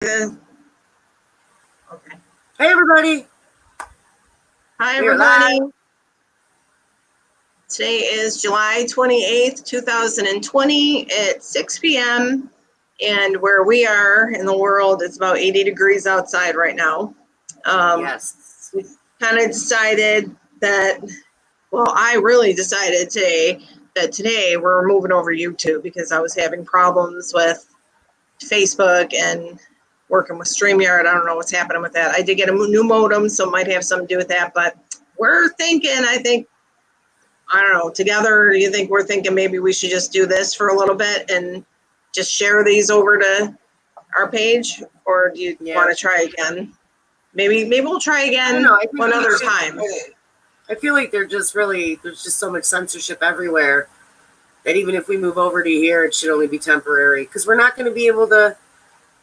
the... Okay. Hey, everybody. Hi, everybody. Today is July 28th, 2020 at 6 p.m. And where we are in the world, it's about 80 degrees outside right now. Yes. We kind of decided that, well, I really decided today that today we're moving over YouTube because I was having problems with Facebook and working with StreamYard. I don't know what's happening with that. I did get a new modem, so it might have something to do with that. But we're thinking, I don't know, together, do you think we're thinking maybe we should just do this for a little bit and just share these over to our page? Or do you want to try again? Maybe we'll try again one other time. I feel like there's just so much censorship everywhere that even if we move over to here, it should only be temporary because we're not going to be able to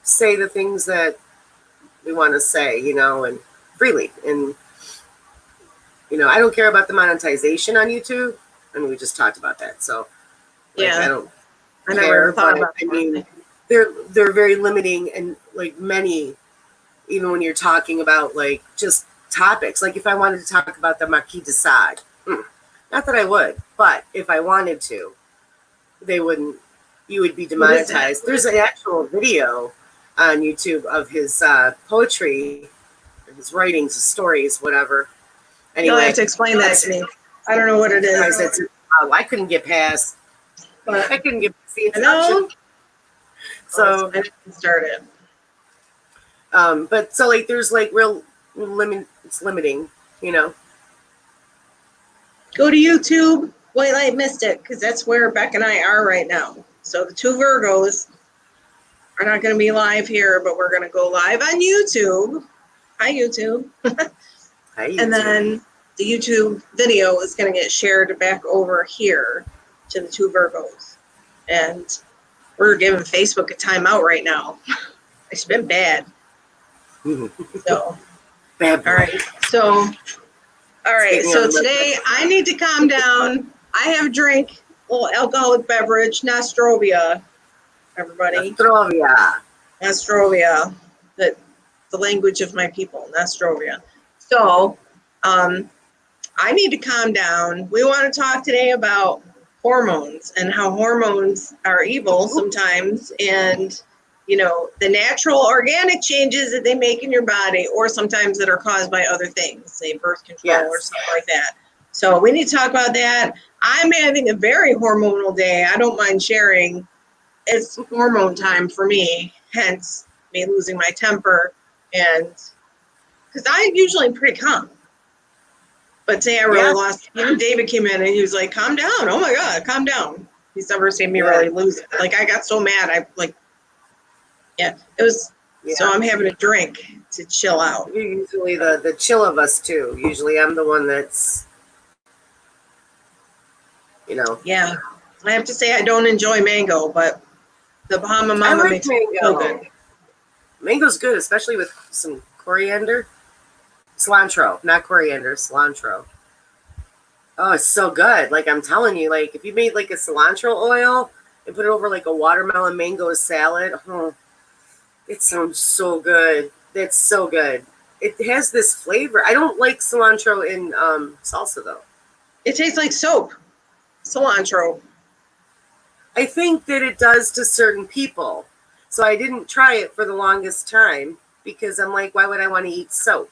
say the things that we want to say, and freely. And, I don't care about the monetization on YouTube. I mean, we just talked about that. So, I never thought about it. I mean, they're very limiting and many, even when you're talking about just topics. Like if I wanted to talk about the Marquis de Sade, not that I would, but if I wanted to, you would be demonetized. There's an actual video on YouTube of his poetry, his writings, his stories, whatever. Anyway, you'll have to explain that to me. I don't know what it is. I couldn't get past. But I couldn't get past the introduction. So I didn't start it. But so there's real limit. It's limiting, Go to YouTube, White Light Mystic, because that's where Beck and I are right now. So the two Virgos are not going to be live here, but we're going to go live on YouTube. Hi, YouTube. Hi, YouTube. And then the YouTube video is going to get shared back over here to the two Virgos. And we're giving Facebook a timeout right now. It's been bad. So, bad. All right. So today I need to calm down. I have a drink, a little alcoholic beverage, Nostrovia, everybody. Nostrovia, the language of my people, Nostrovia. So, I need to calm down. We want to talk today about hormones and how hormones are evil sometimes, and the natural organic changes that they make in your body, or sometimes that are caused by other things, say birth control or something like that. So we need to talk about that. I'm having a very hormonal day. I don't mind sharing. It's hormone time for me, hence me losing my temper, and because I'm usually pretty calm. But today I really lost. Even David came in and he was like, "Calm down! Oh my God, calm down!" He's never seen me really lose it. I got so mad. It was. Yeah. So I'm having a drink to chill out. You're usually the chill of us too. Usually I'm the one that's, Yeah, I have to say I don't enjoy mango, but the Bahama Mama makes it so good. Mango's good, especially with some coriander. Cilantro, not coriander, cilantro. Oh, it's so good. I'm telling you, if you made a cilantro oil and put it over a watermelon mango salad, it sounds so good. That's so good. It has this flavor. I don't like cilantro in salsa though. It tastes like soap. Cilantro. I think that it does to certain people. So I didn't try it for the longest time because I'm like, why would I want to eat soap?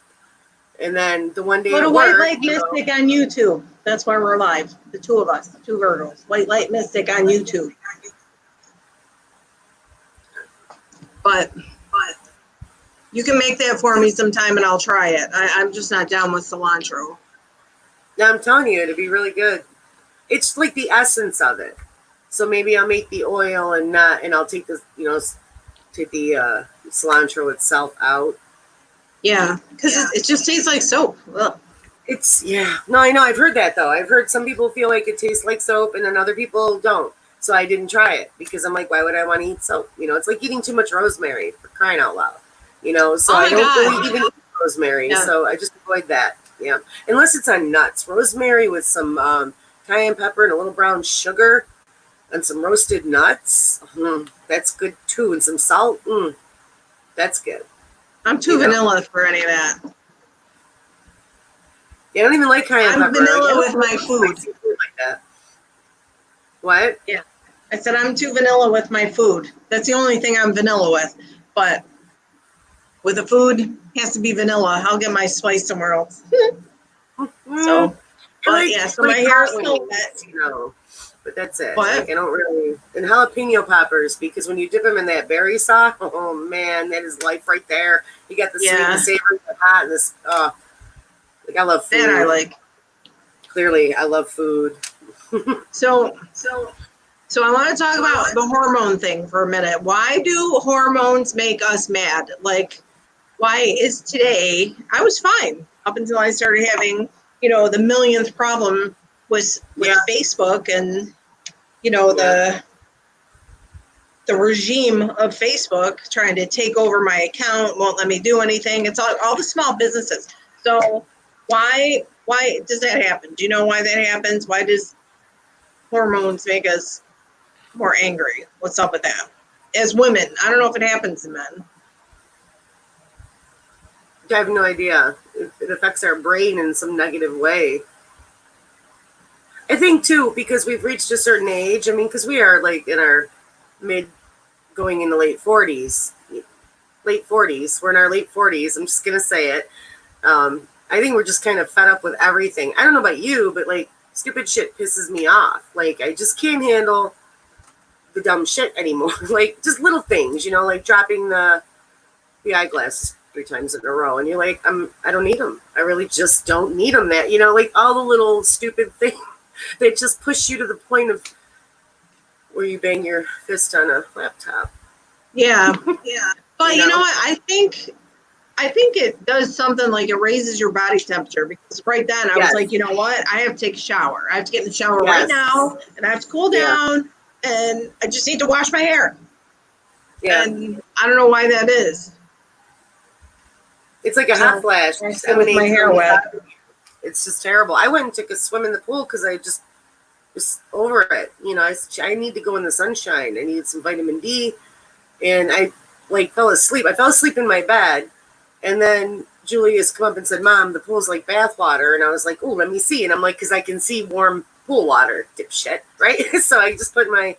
And then the one day go to White Light Mystic on YouTube. That's why we're live. The two of us, the two Virgos. White Light Mystic on YouTube. But you can make that for me sometime and I'll try it. I'm just not down with cilantro. No, I'm telling you, it'd be really good. It's the essence of it. So maybe I'll make the oil and I'll take the cilantro itself out. Yeah, because it just tastes like soap. Ugh. No, I know. I've heard that though. I've heard some people feel like it tastes like soap and then other people don't. So I didn't try it because I'm like, why would I want to eat soap? It's like eating too much rosemary, for crying out loud. So I don't really even eat rosemary. Yeah. So I just avoid that. Yeah. Unless it's on nuts. Rosemary with some cayenne pepper and a little brown sugar and some roasted nuts. That's good too. And some salt. That's good. I'm too vanilla for any of that. You don't even like cayenne pepper. I'm vanilla with my food. Like that. What? Yeah. I said I'm too vanilla with my food. That's the only thing I'm vanilla with. But with the food, it has to be vanilla. I'll get my spice somewhere else. So, but yeah, so my hair is still wet. But that's it. What? Like, I don't really. And jalapeno poppers, because when you dip them in that berry sauce, oh man, that is life right there. You got the sweet and savory, the hot, and this. Like, I love food. That I like. Clearly, I love food. So I want to talk about the hormone thing for a minute. Why do hormones make us mad? Like, why is today? I was fine up until I started having, the millionth problem with Facebook and, the regime of Facebook trying to take over my account, won't let me do anything. It's all the small businesses. So why does that happen? Do you know why that happens? Why does hormones make us more angry? What's up with that? As women, I don't know if it happens in men. I have no idea. It affects our brain in some negative way. I think too, because we've reached a certain age. I mean, because we are like in our going into late 40s. Late 40s. We're in our late 40s. I'm just gonna say it. I think we're just kind of fed up with everything. I don't know about you, but like stupid shit pisses me off. Like I just can't handle the dumb shit anymore. Like just little things, like dropping the eyeglasses 3 times in a row, and you're like, I don't need them. I really just don't need them. That like all the little stupid things that just push you to the point of where you bang your fist on a laptop. Yeah, yeah. But you know what? I think it does something like it raises your body temperature, because right then I was like, you know what? I have to take a shower. I have to get in the shower right now, and I have to cool down, and I just need to wash my hair. Yeah. And I don't know why that is. It's like a hot flash. With my hair wet. It's just terrible. I went and took a swim in the pool because I just was over it. I need to go in the sunshine. I needed some vitamin D, and I fell asleep. I fell asleep in my bed, and then Julia's come up and said, "Mom, the pool's like bath water," and I was like, "Oh, let me see." And I'm like, because I can see warm pool water, dipshit, right? So I just put my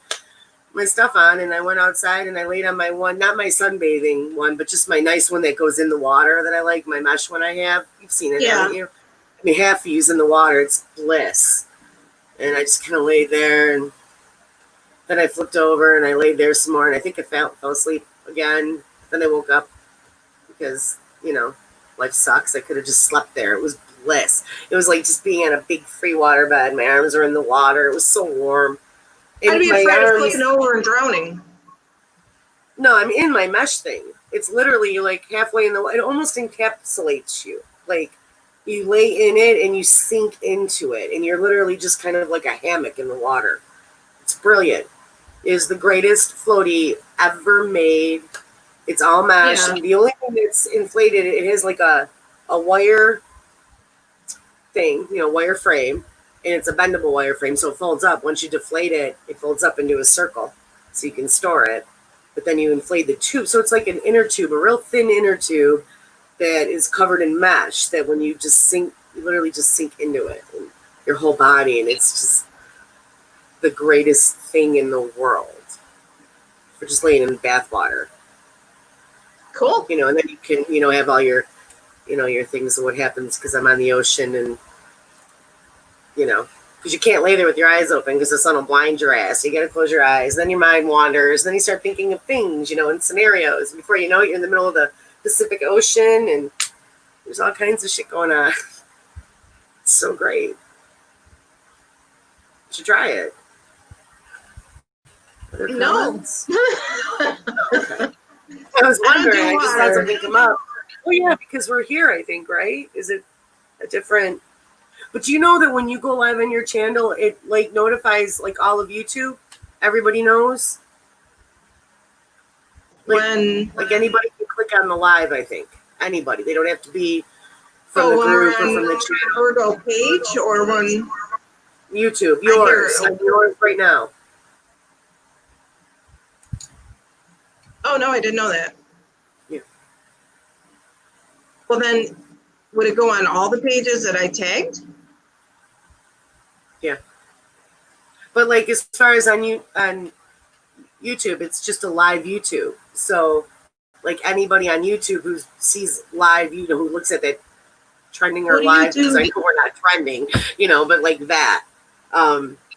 stuff on, and I went outside and I laid on my one, not my sunbathing one, but just my nice one that goes in the water that I like, my mesh one I have. You've seen it, haven't you? I mean, half use in the water. It's bliss. And I just kind of laid there, and then I flipped over and I laid there some more, and I think I fell asleep again. Then I woke up because, life sucks. I could have just slept there. It was bliss. It was like just being on a big free water bed. My arms were in the water. It was so warm. I'd be afraid of flipping over and drowning. No, I'm in my mesh thing. It's literally like halfway in the water. It almost encapsulates you. Like you lay in it and you sink into it, and you're literally just kind of like a hammock in the water. It's brilliant. It is the greatest floaty ever made. It's all mesh. Yeah. And the only thing that's inflated, it has like a wire thing, wire frame. And it's a bendable wire frame, so it folds up. Once you deflate it, it folds up into a circle, so you can store it. But then you inflate the tube. So it's like an inner tube, a real thin inner tube that is covered in mesh, that when you just sink, you literally just sink into it, and your whole body, and it's just the greatest thing in the world for just laying in bath water. Cool. And then you can, have all your, your things of what happens because I'm on the ocean, and because you can't lay there with your eyes open because the sun will blind your ass. You got to close your eyes. Then your mind wanders. Then you start thinking of things, and scenarios. Before you know it, you're in the middle of the Pacific Ocean, and there's all kinds of shit going on. It's so great. You should try it. No. Okay. I was wondering. I just had something come up. Oh, yeah, because we're here, I think, right? Is it a different... But do you know that when you go live on your channel, it notifies all of YouTube? Everybody knows? Anybody can click on the live, I think. Anybody. They don't have to be from the group or from the channel. Virgo page or when YouTube. Yours right now. Oh no, I didn't know that. Yeah. Well, then would it go on all the pages that I tagged? Yeah. But like as far as on YouTube, it's just a live YouTube. So like anybody on YouTube who sees live, who looks at that trending or live, because I know we're not trending, but like that,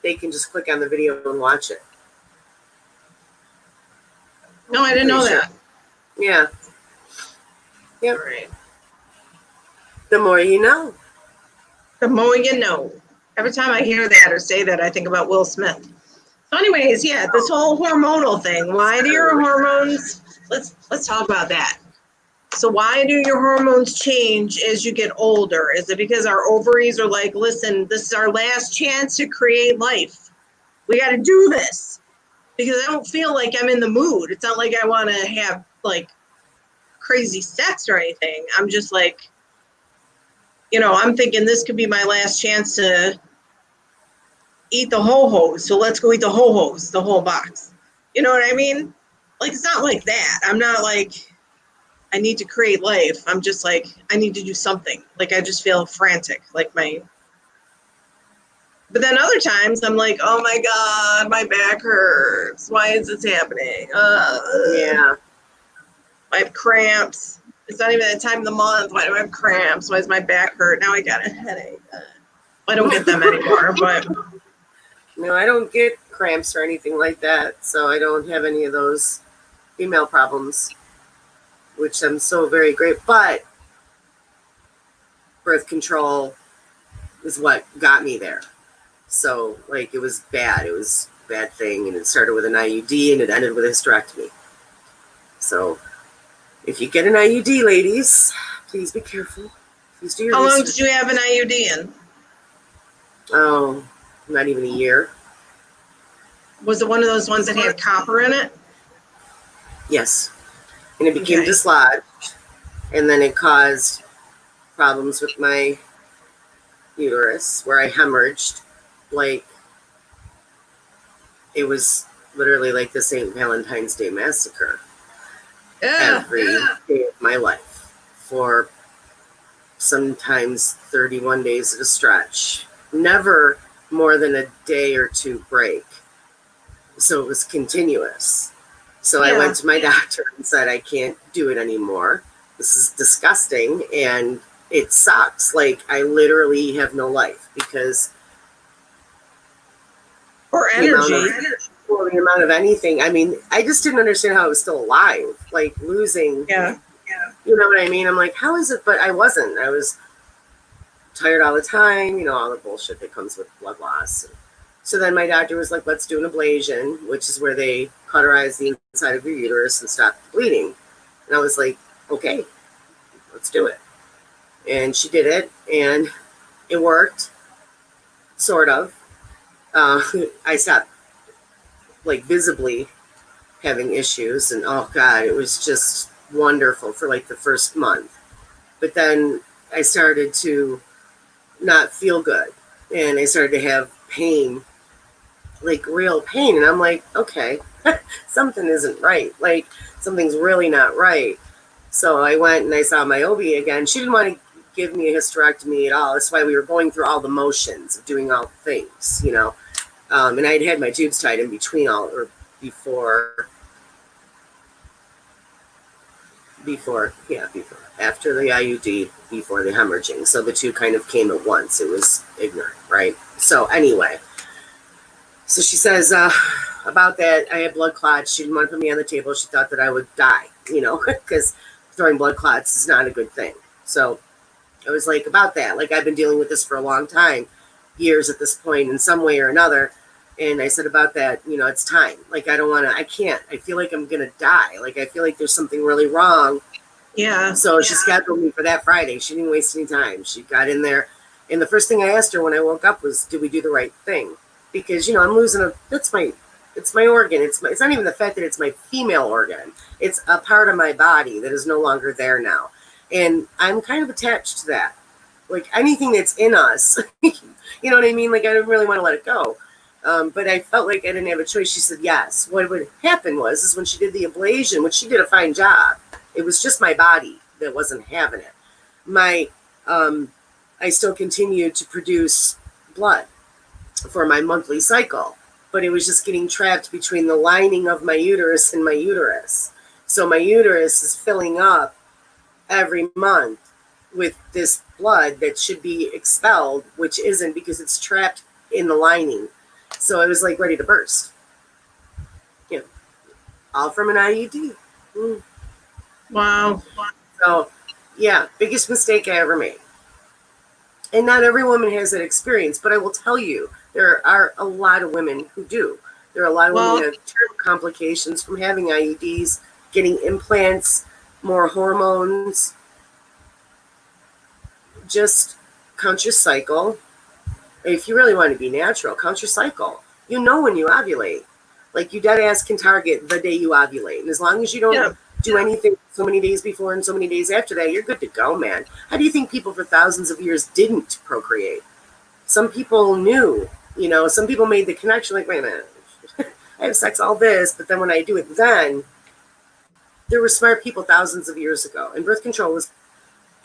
they can just click on the video and watch it. No, I didn't know that. Yeah. Yep. Right. The more you know. The more you know. Every time I hear that or say that, I think about Will Smith. So anyways, yeah, this whole hormonal thing. Why do your hormones, let's talk about that. So why do your hormones change as you get older? Is it because our ovaries are like, listen, this is our last chance to create life. We got to do this because I don't feel like I'm in the mood. It's not like I want to have like crazy sex or anything. I'm just like, I'm thinking this could be my last chance to eat the ho-hos. So let's go eat the ho-hos, the whole box. You know what I mean? Like, it's not like that. I'm not like, I need to create life. I'm just like, I need to do something. Like, I just feel frantic. But then other times I'm like, oh my God, my back hurts. Why is this happening? Yeah. I have cramps. It's not even the time of the month. Why do I have cramps? Why does my back hurt? Now I got a headache. I don't get them anymore, but. No, I don't get cramps or anything like that. So I don't have any of those female problems, which I'm so very grateful. But birth control is what got me there. So, like, it was bad. It was a bad thing. And it started with an IUD and it ended with a hysterectomy. So, if you get an IUD, ladies, please be careful. Please do your research. How long did you have an IUD in? Oh, not even a year. Was it one of those ones that had copper in it? Yes. And it became dislodged. And then it caused problems with my uterus where I hemorrhaged. Like, it was literally like the St. Valentine's Day massacre. Every day of my life for sometimes 31 days at a stretch. Never more than a day or two break. So it was continuous. So I went to my doctor and said, I can't do it anymore. This is disgusting and it sucks. Like, I literally have no life because or energy. The amount of anything. I mean, I just didn't understand how I was still alive. Like, losing. Yeah. You know what I mean? I'm like, how is it? But I wasn't. I was tired all the time, all the bullshit that comes with blood loss. So then my doctor was like, let's do an ablation, which is where they cauterize the inside of your uterus and stop the bleeding. And I was like, okay, let's do it. And she did it, and it worked, sort of. I stopped, like, visibly having issues, and oh God, it was just wonderful for like the first month. But then I started to not feel good, and I started to have pain, like real pain. And I'm like, okay, something isn't right. Like, something's really not right. So I went and I saw my OB again. She didn't want to give me a hysterectomy at all. That's why we were going through all the motions of doing all the things, and I'd had my tubes tied in between before, after the IUD, before the hemorrhaging. So the two kind of came at once. It was ignorant, right? So anyway, so she says about that, I had blood clots. She didn't want to put me on the table. She thought that I would die, because throwing blood clots is not a good thing. So I was like, about that. Like, I've been dealing with this for a long time, years at this point, in some way or another. And I said about that, it's time. Like, I can't. I feel like I'm going to die. Like, I feel like there's something really wrong. Yeah. So she scheduled me for that Friday. She didn't waste any time. She got in there. And the first thing I asked her when I woke up was, did we do the right thing? Because, I'm losing it's my organ. It's not even the fact that it's my female organ. It's a part of my body that is no longer there now. And I'm kind of attached to that. Like, anything that's in us, you know what I mean? Like, I didn't really want to let it go. But I felt like I didn't have a choice. She said, yes. What would happen is when she did the ablation, which she did a fine job, it was just my body that wasn't having it. my I still continued to produce blood for my monthly cycle, but it was just getting trapped between the lining of my uterus and my uterus. So my uterus is filling up every month with this blood that should be expelled, which isn't, because it's trapped in the lining. So I was like ready to burst. You know, all from an IUD. Wow. So yeah, biggest mistake I ever made. And not every woman has that experience, but I will tell you, there are a lot of women who do. There are a lot of women who have terrible complications from having IUDs, getting implants, more hormones. Just count your cycle. If you really want to be natural, count your cycle. You know when you ovulate. Like, you dead ass can target the day you ovulate. And as long as you don't do anything so many days before and so many days after that, you're good to go, man. How do you think people for thousands of years didn't procreate? Some people knew, you know, some people made the connection, like, wait a minute, I have sex all this, but then when I do it then, there were smart people thousands of years ago. And birth control was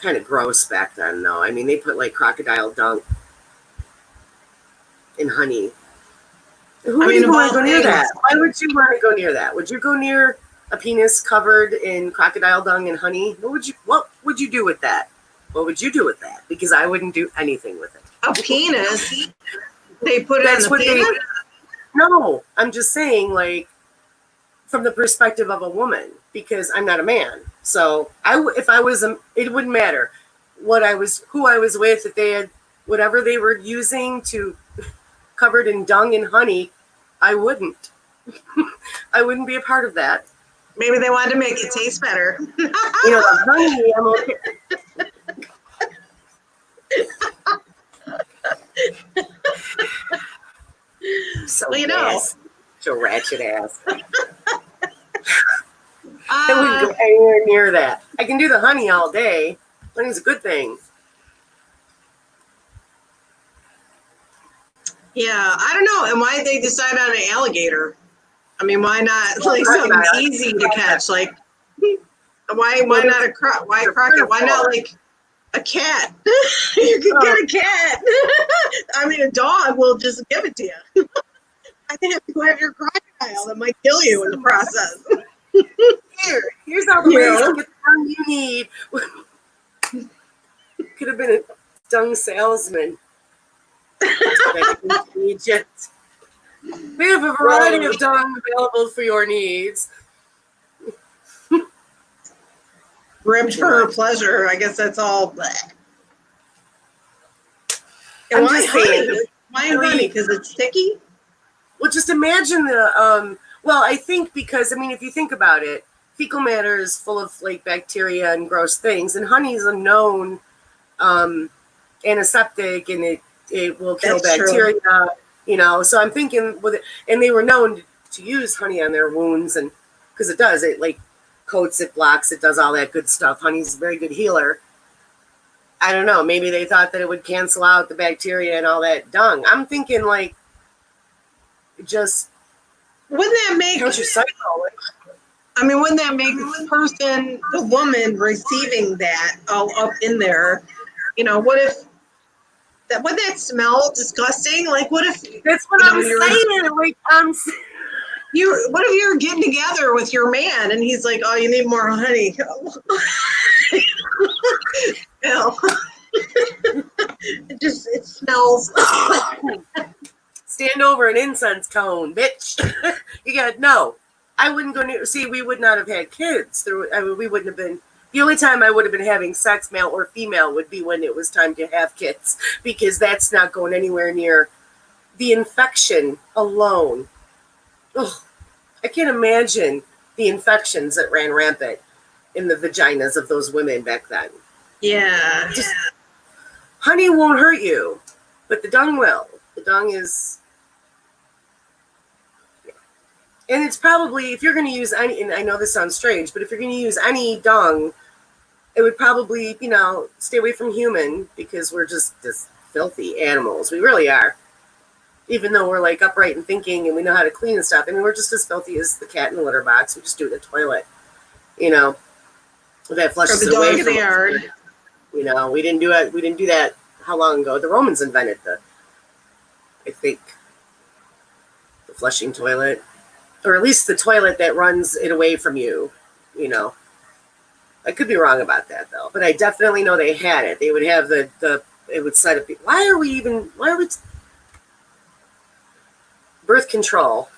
kind of gross back then, though. I mean, they put like crocodile dung in honey. Who would even want to go near that? Why would you want to go near that? Would you go near a penis covered in crocodile dung and honey? What would you do with that? What would you do with that? Because I wouldn't do anything with it. A penis? They put it in the penis? No, I'm just saying, like, from the perspective of a woman, because I'm not a man. So if I was, it wouldn't matter who I was with, if they had whatever they were using to covered in dung and honey, I wouldn't. I wouldn't be a part of that. Maybe they wanted to make it taste better. You know, the honey, I'm okay. So well, you know, so ratchet ass. I wouldn't go anywhere near that. I can do the honey all day. Honey's a good thing. Yeah, I don't know. And why did they decide on an alligator? I mean, why not like something easy to catch? Like, why not a crocodile? Why not like a cat? You can get a cat. I mean, a dog will just give it to you. I think you have your crocodile that might kill you in the process. Here's all the ways to get the dung you need. Could have been a dung salesman. Egypt. We have a variety of dung available for your needs. Ribbed for her pleasure. I guess that's all. And why honey? Why honey? Because it's sticky? Well, just imagine the well, I think because, I mean, if you think about it, fecal matter is full of like bacteria and gross things, and honey is a known antiseptic, and it will kill bacteria. True. You know, so I'm thinking with it, and they were known to use honey on their wounds, and because it like coats, it blocks, it does all that good stuff. Honey's a very good healer. I don't know, maybe they thought that it would cancel out the bacteria and all that dung. I'm thinking like, just wouldn't that make your cycle? I mean, wouldn't that make the woman receiving that all up in there? You know, what if would that smell disgusting? Like, what if that's what I'm saying? Like, what if you're getting together with your man and he's like, "Oh, you need more honey." It smells. Stand over an incense cone, bitch. You got no. I wouldn't go near. See, we would not have had kids. We wouldn't have been. The only time I would have been having sex, male or female, would be when it was time to have kids, because that's not going anywhere near the infection alone. Ugh, I can't imagine the infections that ran rampant in the vaginas of those women back then. Yeah. Honey won't hurt you, but the dung will. The dung is... And it's probably, if you're going to use any, and I know this sounds strange, but if you're going to use any dung, it would probably, you know, stay away from human, because we're just filthy animals. We really are. Even though we're like upright and thinking and we know how to clean and stuff. I mean, we're just as filthy as the cat in the litter box. We just do it in the toilet, you know. That flushes it away from the yard. You know, we didn't do it. We didn't do that. How long ago? The Romans invented I think, the flushing toilet, or at least the toilet that runs it away from you. You know, I could be wrong about that though, but I definitely know they had it. They would have it would set up. Why are we birth control?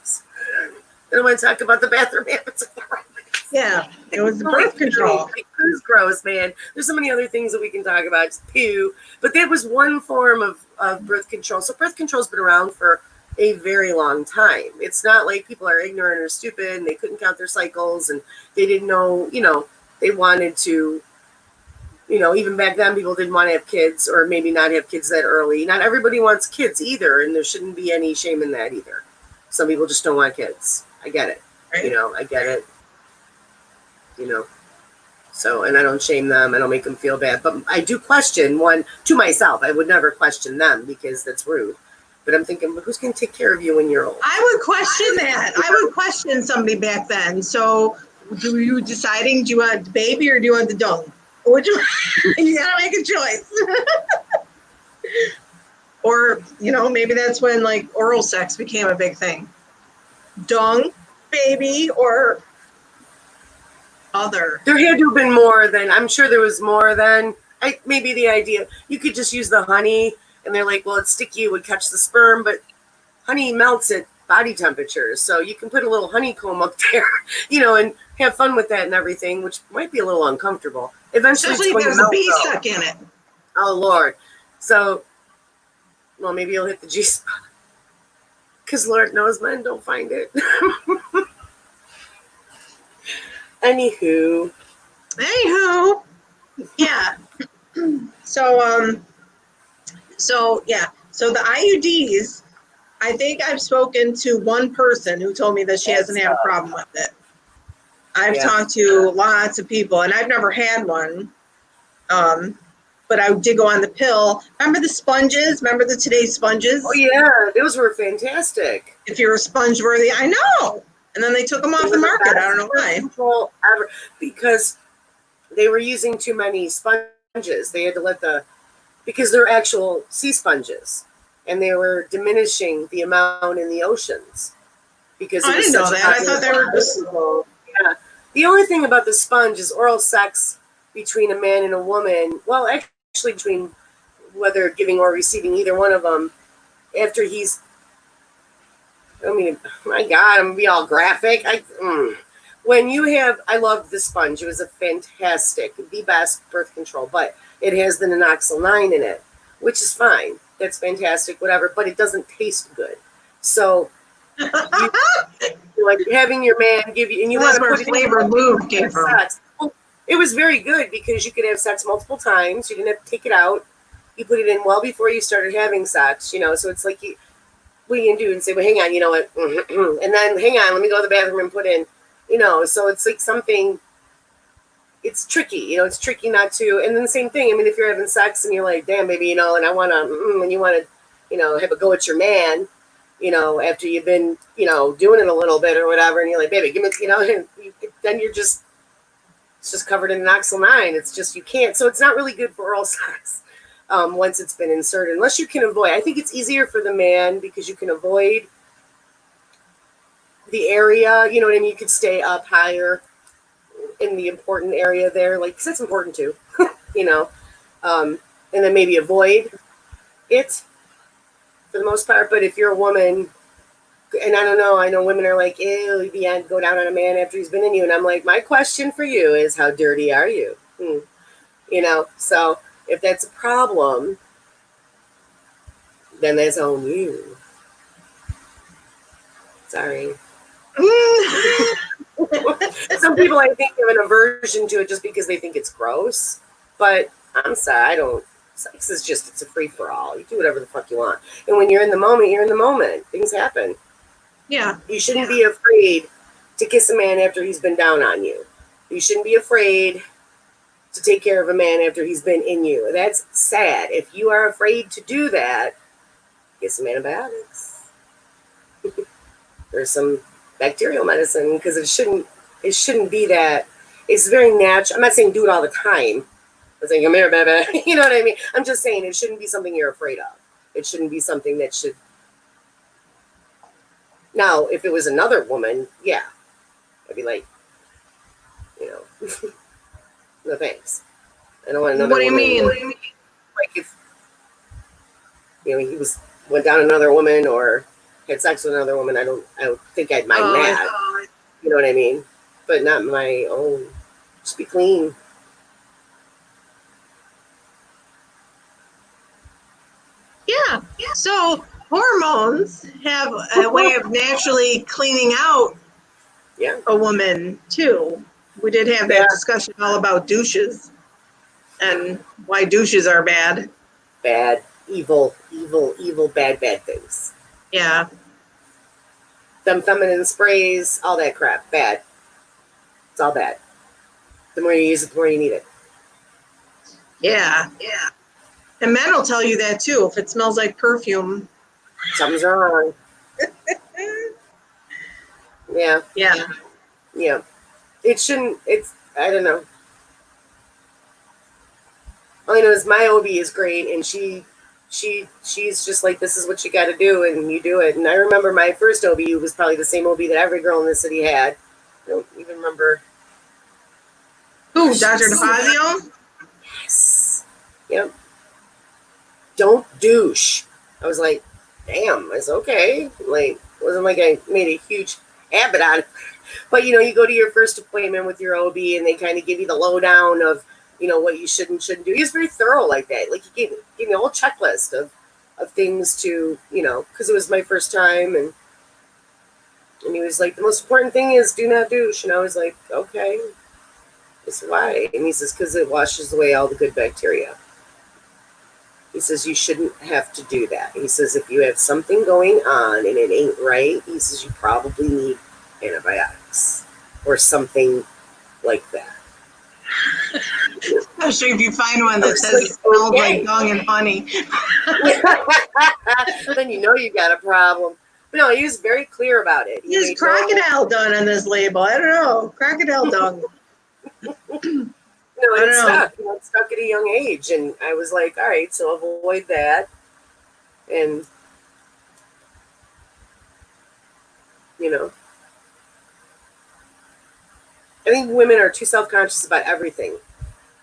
I don't want to talk about the bathroom habits of the Romans. Yeah, it was the birth control. It was gross, man. There's so many other things that we can talk about. Just poo. But that was one form of birth control. So birth control's been around for a very long time. It's not like people are ignorant or stupid and they couldn't count their cycles and they didn't know, they wanted to, even back then people didn't want to have kids or maybe not have kids that early. Not everybody wants kids either, and there shouldn't be any shame in that either. Some people just don't want kids. I get it. Right. I get it. So, and I don't shame them. I don't make them feel bad. But I do question one to myself. I would never question them because that's rude. But I'm thinking, who's going to take care of you when you're old? I would question that. I would question somebody back then. So, do you deciding, do you want the baby or do you want the dung? Which you got to make a choice. Or, maybe that's when like oral sex became a big thing. Dung, baby, or other. There had to have been more than, I'm sure there was more than, maybe the idea, you could just use the honey, and they're like, well, it's sticky, it would catch the sperm, but honey melts at body temperatures, so you can put a little honeycomb up there, and have fun with that and everything, which might be a little uncomfortable. Eventually, especially if there's a bee stuck in it. Oh, Lord. So, well, maybe you'll hit the G-spot. Because Lord knows men don't find it. Anywho, yeah. So the IUDs, I think I've spoken to one person who told me that she hasn't had a problem with it. I've talked to lots of people, and I've never had one. But I did go on the pill. Remember the sponges? Remember the Today's sponges? Oh yeah, those were fantastic. If you're sponge worthy, I know. And then they took them off the market. I don't know why. Control ever, because they were using too many sponges. They had to because they're actual sea sponges, and they were diminishing the amount in the oceans. Because I didn't know that. I thought they were just. Yeah. The only thing about the sponge is oral sex between a man and a woman. Well, actually, between whether giving or receiving, either one of them, after he's. My God, I'm gonna be all graphic. When you have, I love the sponge. It was a fantastic, the best birth control, but it has the Naloxone 9 in it, which is fine. That's fantastic, whatever, but it doesn't taste good. So, like having your man give you, and you want to put flavor lube came from. Well, it was very good because you could have sex multiple times. You didn't have to take it out. You put it in well before you started having sex, so it's like what are you gonna do? And say, well, hang on, you know what? And then hang on, let me go to the bathroom and put in, so it's like something, it's tricky, it's tricky not to. And then the same thing, if you're having sex and you're like, damn, baby, and I want to, and you want to, have a go at your man, after you've been, doing it a little bit or whatever, and you're like, baby, give me, then it's just covered in Naloxone 9. It's just, you can't, so it's not really good for oral sex. Once it's been inserted, unless you can avoid. I think it's easier for the man because you can avoid the area, you know what I mean? You could stay up higher in the important area there, because that's important too, and then maybe avoid it for the most part. But if you're a woman, and I don't know, I know women are like, ew, you go down on a man after he's been in you. And I'm like, my question for you is, how dirty are you? So if that's a problem, then that's on you. Sorry. Some people, I think, have an aversion to it just because they think it's gross. But I'm sorry, sex is just, it's a free-for-all. You do whatever the fuck you want. And when you're in the moment, you're in the moment. Things happen. Yeah. You shouldn't be afraid to kiss a man after he's been down on you. You shouldn't be afraid to take care of a man after he's been in you. That's sad. If you are afraid to do that, get some antibiotics. There's some bacterial medicine, because it shouldn't be that. It's very natural. I'm not saying do it all the time, was like, come here, baby. You know what I mean? I'm just saying it shouldn't be something you're afraid of. It shouldn't be something that should. Now, if it was another woman, yeah, I'd be like, you know, no thanks. I don't want another What do you woman. mean? Like if he went down another woman or had sex with another woman, I don't think I'd mind that. You know what I mean? But not my own. Just be clean. Yeah. So hormones have a way of naturally cleaning out a woman too. We did have that discussion all about douches and why douches are bad. Bad, evil, bad things. Yeah. Them feminine sprays, all that crap, bad. It's all bad. The more you use it, the more you need it. Yeah. And men will tell you that too. If it smells like perfume, something's wrong. Yeah. It shouldn't. I don't know. All I know is my OB is great, and she's just like, this is what you got to do, and you do it. And I remember my first OB was probably the same OB that every girl in the city had. I don't even remember. Who, Dr. DeFazio? Yes. Yep. Don't douche. I was like, damn. I was okay. Like, wasn't like I made a huge habit out of it. But you go to your first appointment with your OB, and they kind of give you the lowdown of what you should and shouldn't do. He was very thorough like that. Like he gave me a whole checklist of things to because it was my first time, and he was like, the most important thing is do not douche. And I was like, okay, that's why. And he says, because it washes away all the good bacteria. He says you shouldn't have to do that. He says if you have something going on and it ain't right, he says you probably need antibiotics or something like that. Especially if you find one that says it smells like dung and honey. Then you got a problem. But no, he was very clear about it. There's crocodile dung on this label. I don't know. Crocodile dung. It's stuck at a young age. And I was like, all right, so avoid that. And, I think women are too self-conscious about everything.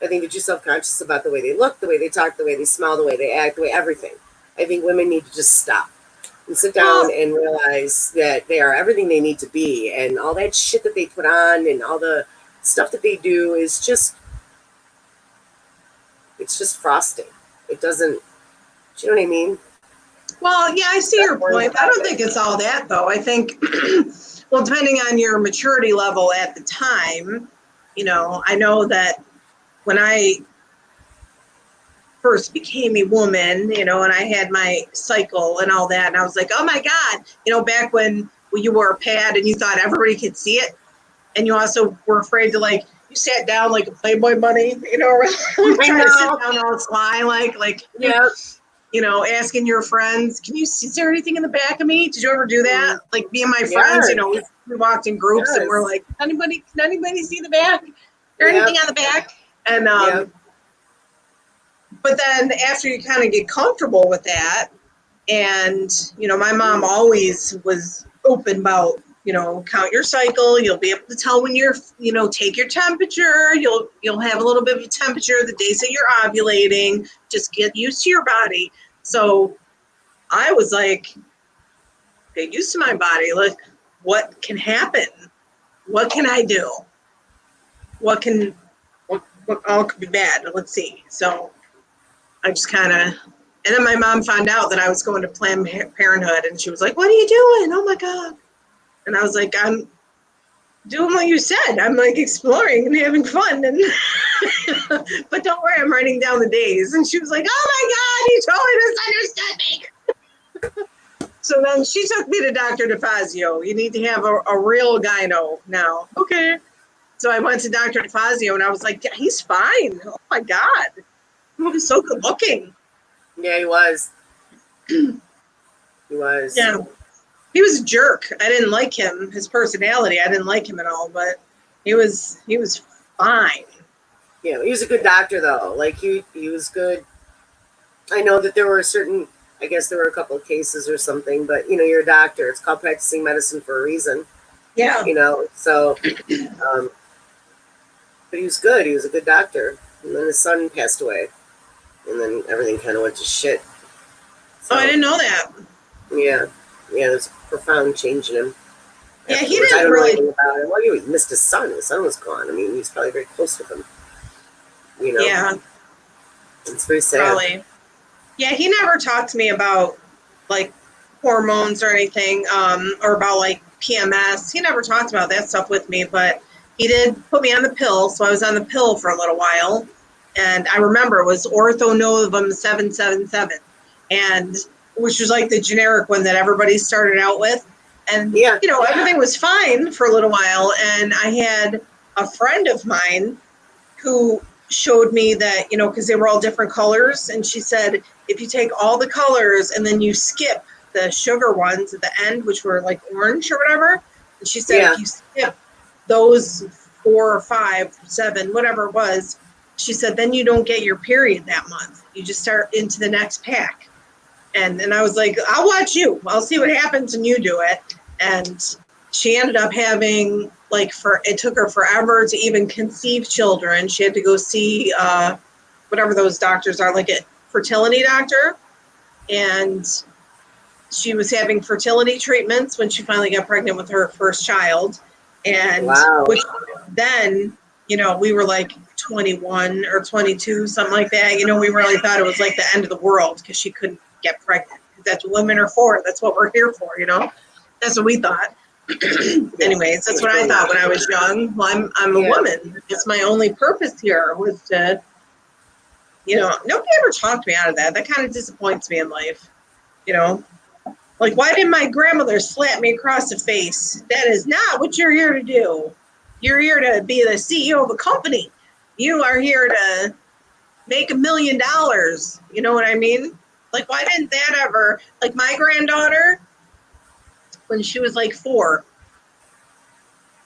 I think they're too self-conscious about the way they look, the way they talk, the way they smell, the way they act, the way everything. I think women need to just stop and sit down and realize that they are everything they need to be. And all that shit that they put on and all the stuff that they do is just, it's just frosting. It doesn't, do you know what I mean? Well, yeah, I see your point. I don't think it's all that, though. I think, well, depending on your maturity level at the time, I know that when I first became a woman, and I had my cycle and all that, and I was like, oh my God, back when you wore a pad and you thought everybody could see it, and you also were afraid to, like, you sat down like a Playboy bunny, trying to sit down all sly, like, asking your friends, can you see, is there anything in the back of me? Did you ever do that? Like me and my friends, we walked in groups and we're like, can anybody see the back? Is there anything on the back? And, but then after you kind of get comfortable with that, and, my mom always was open about, count your cycle. You'll be able to tell when you're, take your temperature. You'll have a little bit of a temperature the days that you're ovulating. Just get used to your body. So I was like, get used to my body. Like, what can happen? What can I do? What all could be bad? Let's see. So I just kind of, and then my mom found out that I was going to Planned Parenthood, and she was like, what are you doing? Oh my God. And I was like, I'm doing what you said. I'm like exploring and having fun. And but don't worry, I'm writing down the days. And she was like, oh my God, you totally misunderstood me. So then she took me to Dr. DeFazio. You need to have a real gyno now. Okay. So I went to Dr. DeFazio, and I was like, yeah, he's fine. Oh my God. He was so good looking. Yeah, he was. He was. Yeah. He was a jerk. I didn't like him, his personality. I didn't like him at all, but he was fine. Yeah, he was a good doctor though. Like he was good. I know that there were certain, I guess there were a couple of cases or something, but you're a doctor. It's called practicing medicine for a reason. Yeah. So, um, but he was good. He was a good doctor. And then his son passed away, and then everything kind of went to shit. Oh, I So didn't know that. yeah, there's a profound change in him. Yeah, he Afterwards, I didn't don't know really. anything about him. Well, he missed his son. His son was gone. I mean, he was probably very close with him. Yeah, It's very sad. probably. Yeah, he never talked to me about like hormones or anything, or about like PMS. He never talked about that stuff with me, but he did put me on the pill. So I was on the pill for a little while. And I remember it was Orthonovum 777, and which was like the generic one that everybody started out with. And, Yeah. Everything was fine for a little while. And I had a friend of mine who showed me that, because they were all different colors. And she said, if you take all the colors and then you skip the sugar ones at the end, which were like orange or whatever. And she said, Yeah. if you skip those 4 or 5, 7, whatever it was, she said, then you don't get your period that month. You just start into the next pack. And I was like, I'll watch you. I'll see what happens when you do it. And she ended up having it took her forever to even conceive children. She had to go see whatever those doctors are, like a fertility doctor. And she was having fertility treatments when she finally got pregnant with her first child. And wow. Which then, we were like 21 or 22, something like that. We really thought it was like the end of the world because she couldn't get pregnant. That's what women are for. That's what we're here for, That's what we thought. Anyways, that's what I thought when I was young. Well, I'm a woman. It's my only purpose here was to, nobody ever talked me out of that. That kind of disappoints me in life, Like, why didn't my grandmother slap me across the face? That is not what you're here to do. You're here to be the CEO of a company. You are here to make $1 million. You know what I mean? Like, why didn't that ever, like my granddaughter, when she was like 4,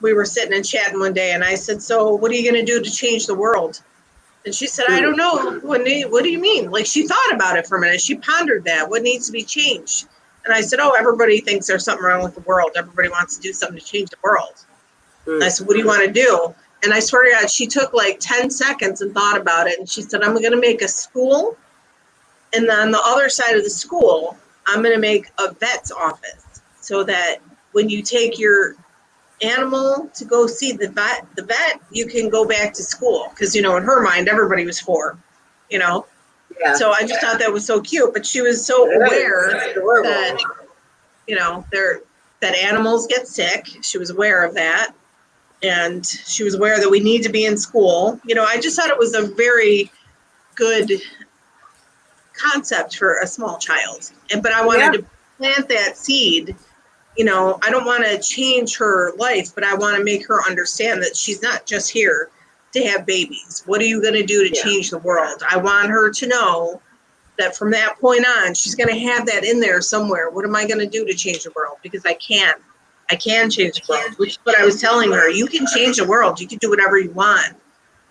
we were sitting and chatting one day and I said, so what are you going to do to change the world? And she said, I don't know. What do you mean? Like, she thought about it for a minute. She pondered that. What needs to be changed? And I said, oh, everybody thinks there's something wrong with the world. Everybody wants to do something to change the world. And I said, what do you want to do? And I swear to God, she took like 10 seconds and thought about it. And she said, I'm going to make a school. And on the other side of the school, I'm going to make a vet's office so that when you take your animal to go see the vet, you can go back to school. Because, in her mind, everybody was 4, Yeah. So I just thought that was so cute. But she was so aware that, that animals get sick. She was aware of that. And she was aware that we need to be in school. I just thought it was a very good concept for a small child. But I wanted to plant that seed. I don't want to change her life, but I want to make her understand that she's not just here to have babies. What are you going to do to change the world? I want her to know that from that point on, she's going to have that in there somewhere. What am I going to do to change the world? Because I can change the world, which is what I was telling her. You can change the world. You can do whatever you want.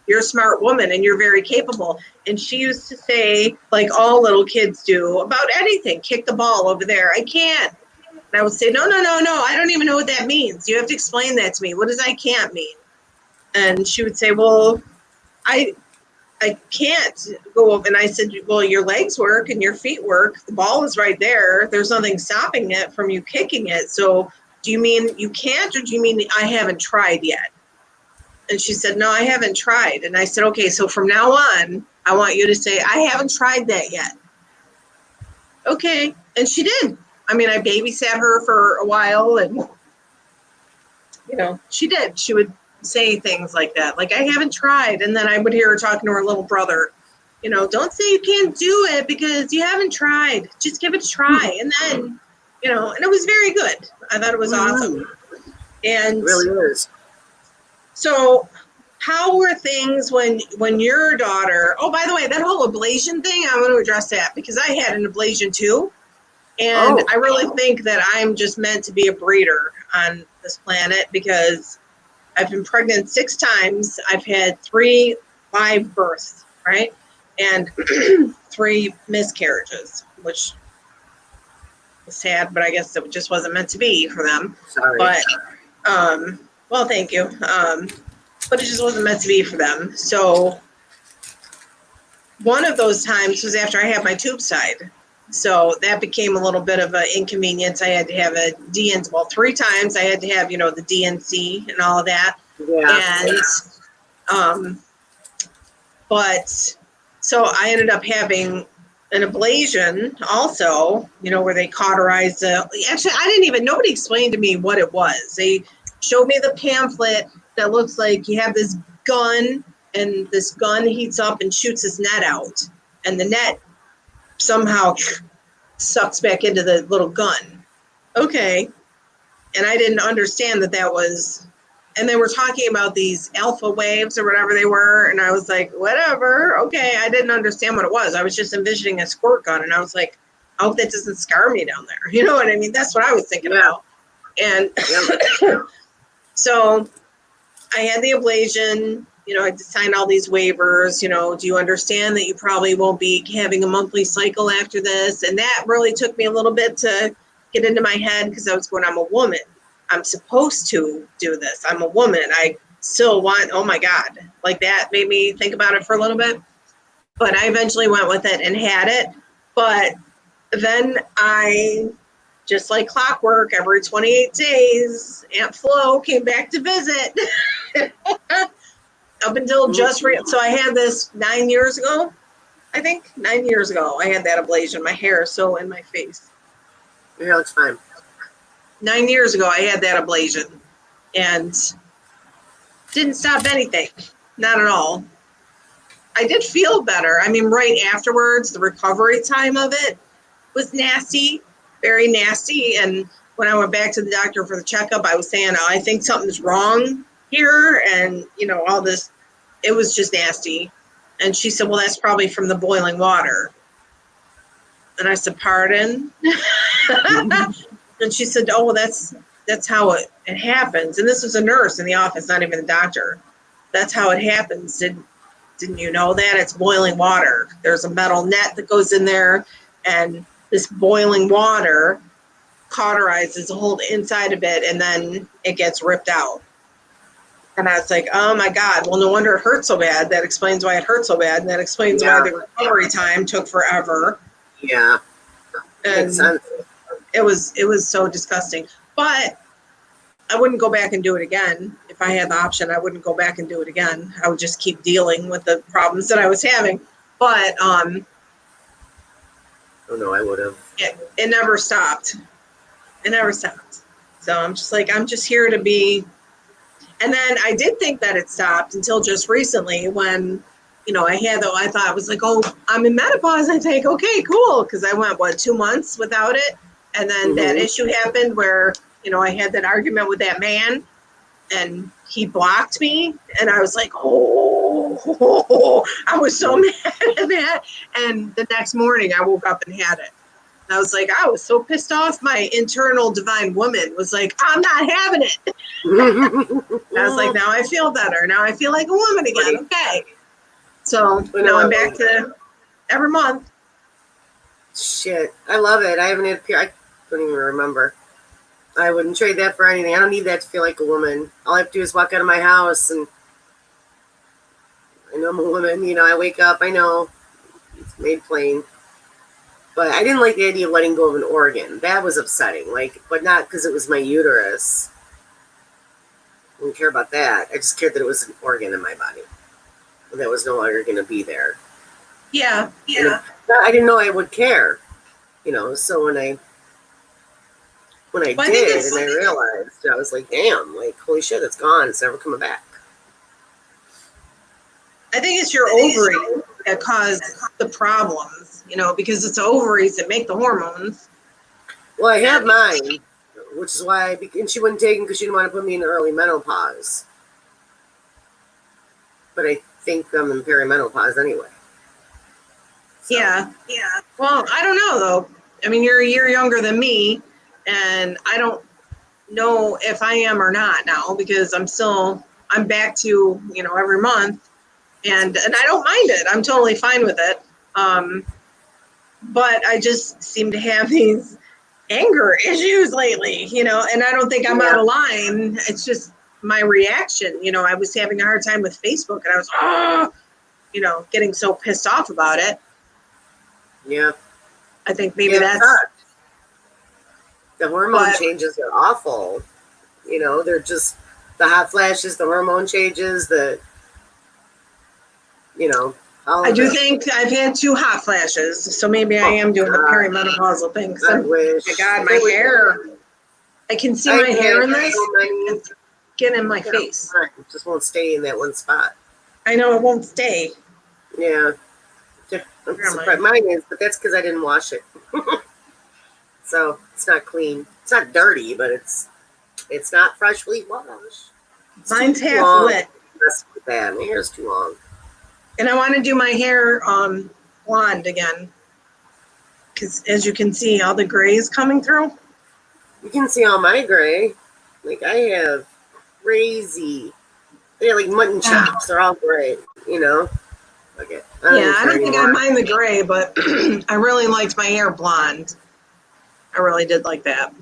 You're a smart woman and you're very capable. And she used to say, like all little kids do, about anything, kick the ball over there. I can't. And I would say, no. I don't even know what that means. You have to explain that to me. What does I can't mean? And she would say, well, I can't go up. And I said, well, your legs work and your feet work. The ball is right there. There's nothing stopping it from you kicking it. So do you mean you can't, or do you mean I haven't tried yet? And she said, no, I haven't tried. And I said, okay, so from now on, I want you to say, I haven't tried that yet. Okay. And she did. I mean, I babysat her for a while and, she did. She would say things like that, like, I haven't tried. And then I would hear her talking to her little brother, don't say you can't do it because you haven't tried. Just give it a try. And then, and it was very good. I thought it was awesome. And it really is. So how were things when your daughter, oh, by the way, that whole ablation thing, I want to address that because I had an ablation too. And I really think that I'm just meant to be a breeder on this planet because I've been pregnant 6 times. I've had 3 5 births, right? And 3 miscarriages, which was sad, but I guess it just wasn't meant to be for them. Sorry. But, well, thank you. But it just wasn't meant to be for them. So one of those times was after I had my tubes tied. So that became a little bit of an inconvenience. I had to have a DNC, well, 3 times I had to have, the DNC and all of that. Yeah. And, but, so I ended up having an ablation also, where they cauterized actually, nobody explained to me what it was. They showed me the pamphlet that looks like you have this gun, and this gun heats up and shoots this net out, and the net somehow sucks back into the little gun. Okay. And I didn't understand that was, and they were talking about these alpha waves or whatever they were, and I was like, whatever, okay. I didn't understand what it was. I was just envisioning a squirt gun, and I was like, I hope that doesn't scar me down there. You know what I mean? That's what I was thinking about. And so I had the ablation, I signed all these waivers, do you understand that you probably won't be having a monthly cycle after this? And that really took me a little bit to get into my head, because I was going, I'm a woman. I'm supposed to do this. I'm a woman. I still want, oh my God, like that made me think about it for a little bit. But I eventually went with it and had it. But then just like clockwork, every 28 days, Aunt Flo came back to visit. Up until so I had this 9 years ago, I think. 9 years ago, I had that ablation. My hair is so in my face. Your hair looks fine. 9 years ago, I had that ablation, and didn't stop anything. Not at all. I did feel better. I mean, right afterwards, the recovery time of it was nasty, very nasty. And when I went back to the doctor for the checkup, I was saying, I think something's wrong here, and all this. It was just nasty. And she said, well, that's probably from the boiling water. And I said, pardon? And she said, oh, well, that's how it happens. And this was a nurse in the office, not even a doctor. That's how it happens. Didn't you know that? It's boiling water. There's a metal net that goes in there, and this boiling water cauterizes the whole inside of it, and then it gets ripped out. And I was like, oh my God, well, no wonder it hurt so bad. That explains why it hurt so bad. And that explains why the recovery time took forever. Yeah. And makes sense. It was so disgusting. But I wouldn't go back and do it again. If I had the option, I wouldn't go back and do it again. I would just keep dealing with the problems that I was having. But oh no, I would have. It never stopped. It never stopped. So I'm just like, I'm just here to be. And then I did think that it stopped until just recently when, I thought it was like, oh, I'm in menopause. I think, okay, cool. Because I went, 2 months without it. And then that issue happened where, I had that argument with that man, and he blocked me. And I was like, oh, I was so mad at that. And the next morning I woke up and had it. I was like, I was so pissed off. My internal divine woman was like, I'm not having it. I was like, now I feel better. Now I feel like a woman again. Okay. So now I'm back to every month. Shit. I love it. I haven't had I don't even remember. I wouldn't trade that for anything. I don't need that to feel like a woman. All I have to do is walk out of my house, and I know I'm a woman. I wake up. I know. It's made plain. But I didn't like the idea of letting go of an organ. That was upsetting. But not because it was my uterus. I didn't care about that. I just cared that it was an organ in my body. And that was no longer going to be there. Yeah. I didn't know I would care. So when I did, and I realized, I was like, damn, holy shit, it's gone. It's never coming back. I think it's your ovary that caused the problems, because it's ovaries that make the hormones. Well, I had mine, which is why, and she wouldn't take them because she didn't want to put me in early menopause. But I think I'm in perimenopause anyway. So. Yeah. Well, I don't know, though. I mean, you're a year younger than me, and I don't know if I am or not now, because I'm back to, every month. and I don't mind it. I'm totally fine with it. But I just seem to have these anger issues lately, and I don't think I'm out of line. It's just my reaction. I was having a hard time with Facebook, and I was, getting so pissed off about it. Yeah. I think maybe that's the hormone changes are awful. They're just the hot flashes, the hormone changes, I do think I've had 2 hot flashes, so maybe I am doing the perimenopausal thing. I wish. My God, my hair. I can see my hair in this. It's getting in my face. It just won't stay in that one spot. I know it won't stay. Yeah. I'm surprised. Mine is, but that's because I didn't wash it. So it's not clean. It's not dirty, but it's not freshly washed. Mine's half lit. That's bad. My hair's too long. And I want to do my hair blonde again. Because as you can see, all the gray is coming through. You can see all my gray. Like I have crazy. They're like mutton chops. They're all gray, Okay. I don't think I mind the gray, but I really liked my hair blonde. I really did like that.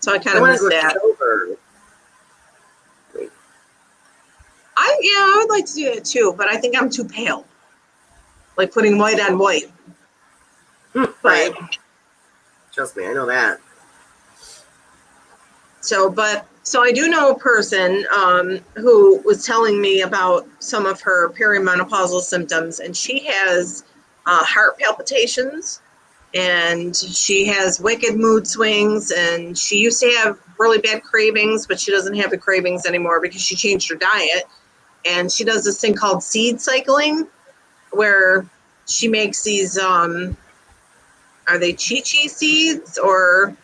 So I kind of missed that. I would like to do it too, but I think I'm too pale. Like putting white on white. Right. Trust me, I know that. So I do know a person who was telling me about some of her perimenopausal symptoms, and she has heart palpitations, and she has wicked mood swings, and she used to have really bad cravings, but she doesn't have the cravings anymore because she changed her diet. And she does this thing called seed cycling, where she makes these, are they chi-chi seeds or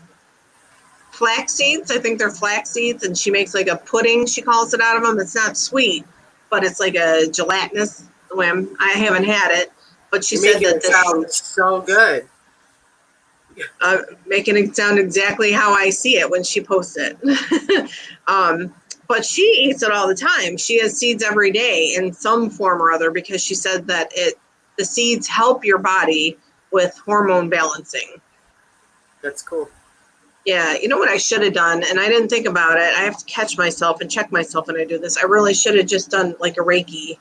flax seeds? I think they're flax seeds, and she makes like a pudding, she calls it, out of them. It's not sweet, but it's like a gelatinous whim. I haven't had it, but she said that this sounds so good. Making it sound exactly how I see it when she posts it. But she eats it all the time. She has seeds every day in some form or other because she said that the seeds help your body with hormone balancing. That's cool. Yeah, you know what I should have done, and I didn't think about it. I have to catch myself and check myself when I do this. I really should have just done like a Reiki.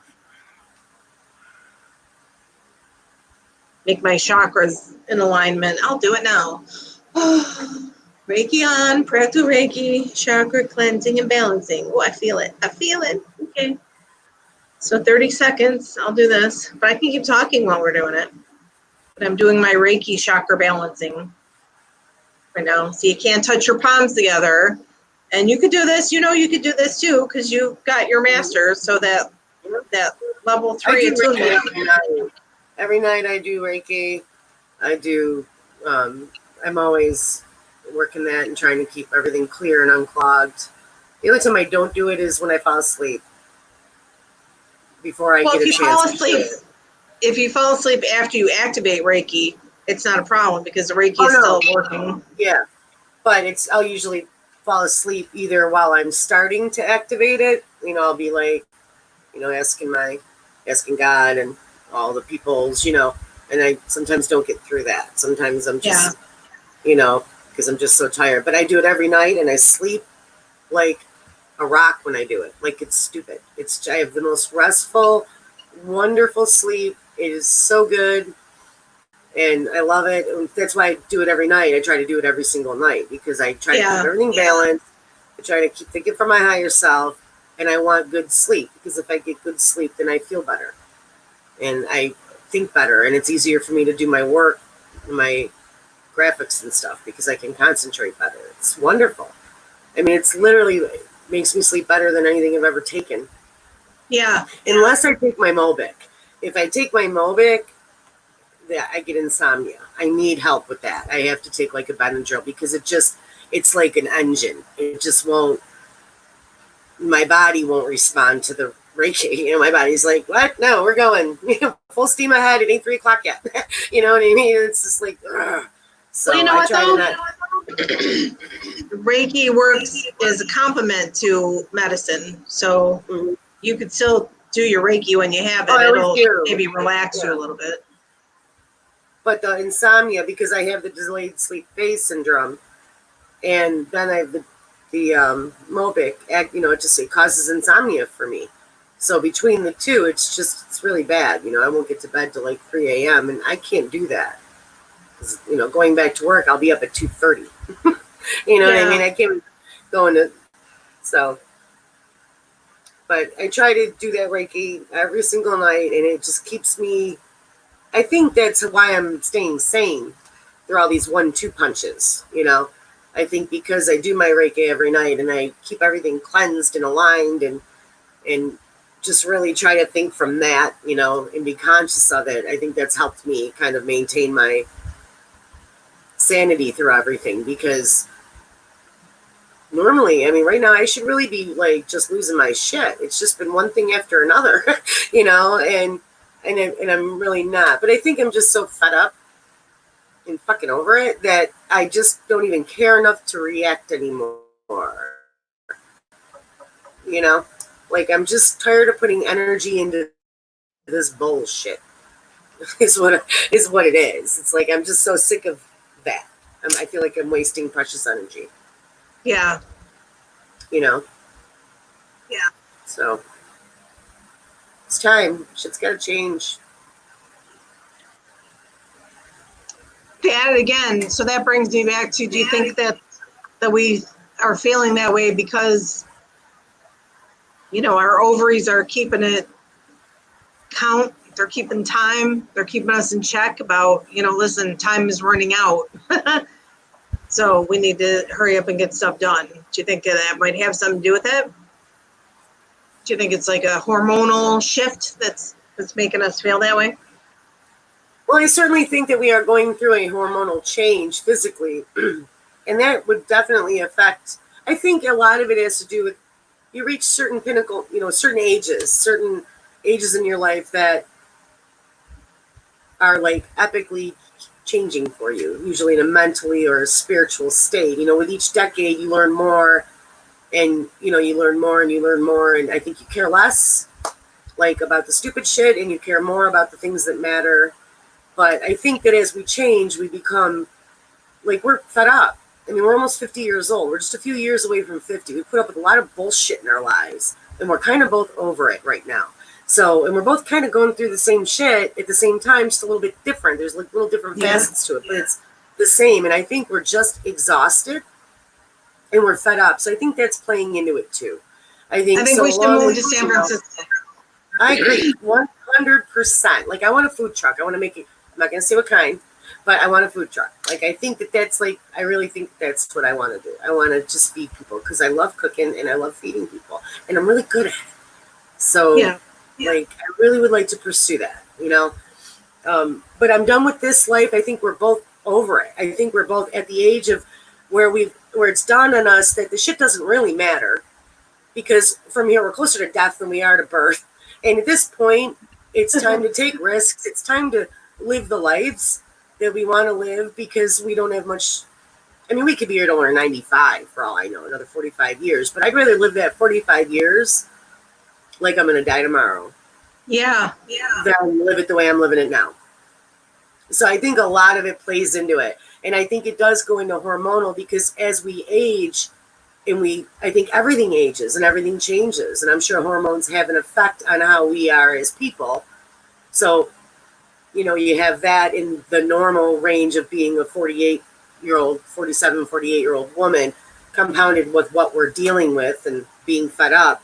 Make my chakras in alignment. I'll do it now. Reiki on, practical Reiki, chakra cleansing and balancing. Oh, I feel it. I feel it. Okay. So 30 seconds, I'll do this. But I can keep talking while we're doing it. But I'm doing my Reiki chakra balancing right now. So you can't touch your palms together. And you could do this. You could do this too because you've got your master's. So that level 3 attunement. Every night I do Reiki. I do, I'm always working that and trying to keep everything clear and unclogged. The only time I don't do it is when I fall asleep. Before I get a chance. If you fall asleep after you activate Reiki, it's not a problem because the Reiki is still working. Yeah, but I'll usually fall asleep either while I'm starting to activate it. I'll be like, asking God and all the peoples, and I sometimes don't get through that. Sometimes I'm just, because I'm just so tired. But I do it every night, and I sleep like a rock when I do it. Like it's stupid. I have the most restful, wonderful sleep. It is so good, and I love it. And that's why I do it every night. I try to do it every single night because I try to keep everything balanced. I try to think it from my higher self, and I want good sleep because if I get good sleep, then I feel better, and I think better, and it's easier for me to do my work, my graphics and stuff because I can concentrate better. It's wonderful. I mean, it's literally makes me sleep better than anything I've ever taken. Yeah. Unless I take my Mobic. If I take my Mobic, I get insomnia. I need help with that. I have to take like a Benadryl because it's like an engine. It just won't, my body won't respond to the Reiki. My body's like, what? No, we're going full steam ahead. It ain't 3 o'clock yet. You know what I mean? It's just like, ugh. So well, you know what though? Reiki works as a complement to medicine. So you could still do your Reiki when you have it. Oh, I always It'll do. maybe relax you Yeah. a little bit. But the insomnia, because I have the delayed sleep phase syndrome, and then I have the Mobic, it causes insomnia for me. So between the two, it's really bad. I won't get to bed till like 3 a.m. and I can't do that. 'Cause, going back to work, I'll be up at 2:30. You know what I mean? I can't go into so. But I try to do that Reiki every single night, and it just keeps me. I think that's why I'm staying sane through all these 1-2 punches. I think because I do my Reiki every night and I keep everything cleansed and aligned and just really try to think from that, and be conscious of it. I think that's helped me kind of maintain my sanity through everything, because normally, right now I should really be like just losing my shit. It's just been one thing after another, and I'm really not. But I think I'm just so fed up and fucking over it that I just don't even care enough to react anymore. Like I'm just tired of putting energy into this bullshit. is what it is. It's like I'm just so sick of that. I feel like I'm wasting precious energy. Yeah. Yeah. So it's time. Shit's got to change. To add it again, so that brings me back to, do you think that we are feeling that way because, our ovaries are keeping it count, they're keeping time, they're keeping us in check about, listen, time is running out. So we need to hurry up and get stuff done. Do you think that might have something to do with it? Do you think it's like a hormonal shift that's making us feel that way? Well, I certainly think that we are going through a hormonal change physically, and that would definitely affect. I think a lot of it has to do with you reach certain pinnacle, certain ages in your life that are like epically changing for you, usually in a mentally or a spiritual state. With each decade, you learn more, and you learn more and you learn more, and I think you care less, like about the stupid shit, and you care more about the things that matter. But I think that as we change, we become, like, we're fed up. We're almost 50 years old. We're just a few years away from 50. We put up with a lot of bullshit in our lives, and we're kind of both over it right now. So, and we're both kind of going through the same shit at the same time, just a little bit different. There's like little different facets to it, but it's the same. And I think we're just exhausted, and we're fed up. So I think that's playing into it too. I think we should move to San Francisco. I agree, 100%. Like, I want a food truck. I want to make it. I'm not going to say what kind, but I want a food truck. Like, I think that's like, I really think that's what I want to do. I want to just feed people because I love cooking and I love feeding people, and I'm really good at it. So, like, I really would like to pursue that, but I'm done with this life. I think we're both over it. I think we're both at the age of where it's dawned on us that the shit doesn't really matter, because from here we're closer to death than we are to birth. And at this point, it's time to take risks. It's time to live the lives that we want to live, because we don't have much. We could be here till we're 95 for all I know, another 45 years. But I'd rather live that 45 years like I'm going to die tomorrow. Yeah. Than live it the way I'm living it now. So I think a lot of it plays into it. And I think it does go into hormonal, because as we age, I think everything ages and everything changes. And I'm sure hormones have an effect on how we are as people. So, you have that in the normal range of being a 47, 48-year-old woman, compounded with what we're dealing with and being fed up.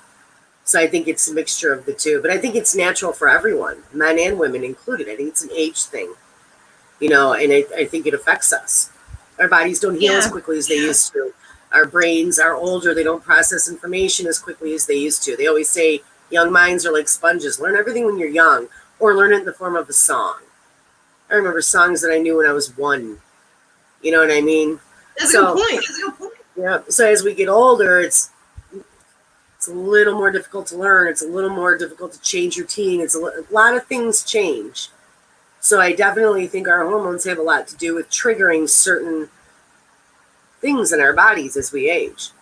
So I think it's a mixture of the two. But I think it's natural for everyone, men and women included. I think it's an age thing, and I think it affects us. Our bodies don't heal as quickly as they used to. Our brains are older. They don't process information as quickly as they used to. They always say young minds are like sponges. Learn everything when you're young, or learn it in the form of a song. I remember songs that I knew when I was 1. You know what I mean? That's a good point. Yeah. So as we get older, it's a little more difficult to learn. It's a little more difficult to change routine. It's a lot of things change. So I definitely think our hormones have a lot to do with triggering certain things in our bodies as we age.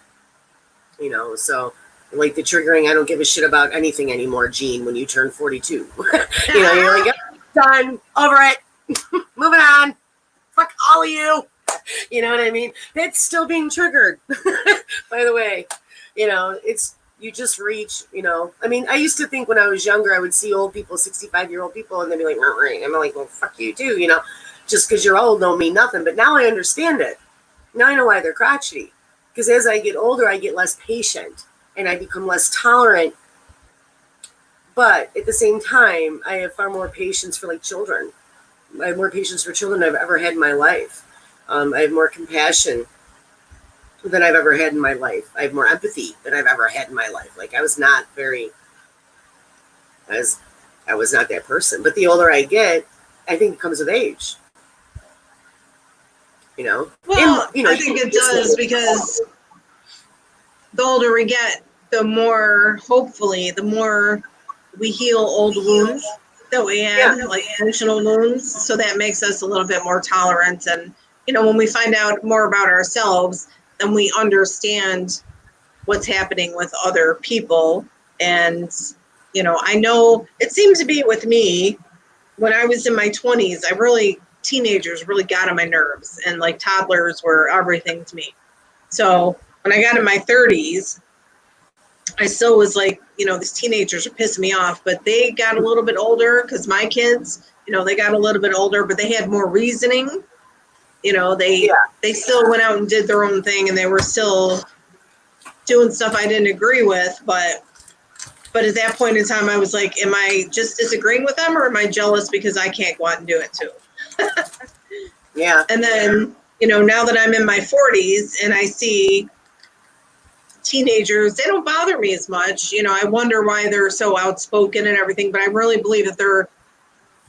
So Like the triggering, I don't give a shit about anything anymore, Gene, when you turn 42. You know, you're like, oh, done, over it, moving on. Fuck all of you. You know what I mean? That's still being triggered, by the way. You know, it's, you just reach, you know. I mean, I used to think when I was younger, I would see old people, 65-year-old people, and they'd be like, I'm like, well, fuck you too, you know. Just because you're old don't mean nothing. But now I understand it. Now I know why they're crotchety. Because as I get older, I get less patient and I become less tolerant. But at the same time, I have far more patience for like children. I have more patience for children than I've ever had in my life. I have more compassion than I've ever had in my life. I have more empathy than I've ever had in my life. Like I was not that person. But the older I get, I think it comes with age. You know? Well, And, you know, I think it does, because the older we get, the more, hopefully, the more we heal old wounds that we have, like emotional wounds. So that makes us a little bit more tolerant. And, you know, when we find out more about ourselves, then we understand what's happening with other people. And, you know, I know it seems to be with me when I was in my 20s, teenagers really got on my nerves, and like toddlers were everything to me. So when I got in my 30s, I still was like, you know, these teenagers are pissing me off, but they got a little bit older, because my kids, you know, they got a little bit older, but they had more reasoning. You know, they still went out and did their own thing, and they were still doing stuff I didn't agree with, but at that point in time, I was like, am I just disagreeing with them, or am I jealous because I can't go out and do it too? Yeah. And then, you know, now that I'm in my 40s and I see teenagers, they don't bother me as much. You know, I wonder why they're so outspoken and everything, but I really believe that they're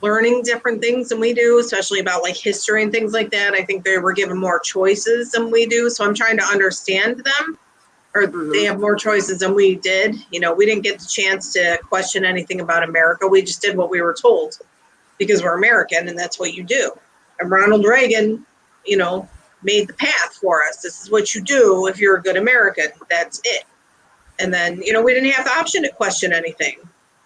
learning different things than we do, especially about like history and things like that. I think they were given more choices than we do. So I'm trying to understand them, or they have more choices than we did. You know, we didn't get the chance to question anything about America. We just did what we were told because we're American, and that's what you do. And Ronald Reagan, you know, made the path for us. This is what you do if you're a good American. That's it. And then, you know, we didn't have the option to question anything.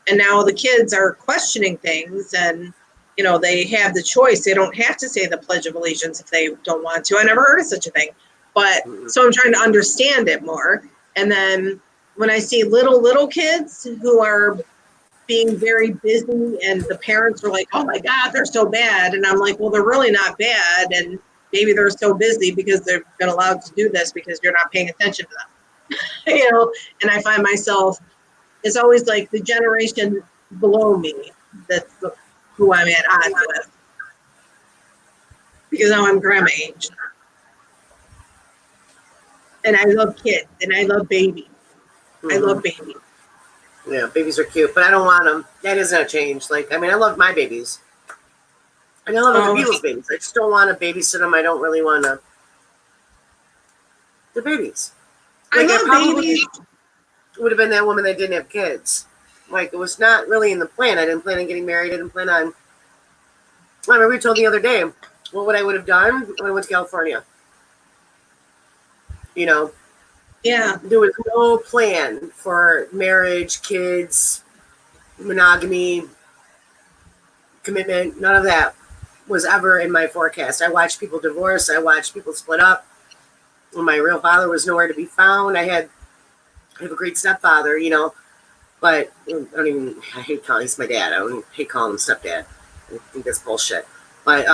And now the kids are questioning things, and, you know, they have the choice. They don't have to say the Pledge of Allegiance if they don't want to. I never heard of such a thing. But so I'm trying to understand it more. And then when I see little kids who are being very busy, and the parents are like, oh my God, they're so bad. And I'm like, well, they're really not bad. And maybe they're so busy because they've been allowed to do this because you're not paying attention to them. You know, and I find myself, it's always like the generation below me that's who I'm at odds with, because now I'm grandma age. And I love kids, and I love babies. I love babies. Yeah, babies are cute, but I don't want them. That isn't a change. Like, I mean, I love my babies. And I love other people's babies. I just don't want to babysit them. I don't really want to. They're babies. Like, I probably babies. Would have been that woman that didn't have kids. Like, it was not really in the plan. I didn't plan on getting married. I didn't plan on. I remember we told the other day, what would I would have done when I went to California? You know? Yeah. There was no plan for marriage, kids, monogamy, commitment. None of that was ever in my forecast. I watched people divorce. I watched people split up. When my real father was nowhere to be found. I have a great stepfather, you know, but I hate calling, he's my dad. I don't hate calling him stepdad. I think that's bullshit. But,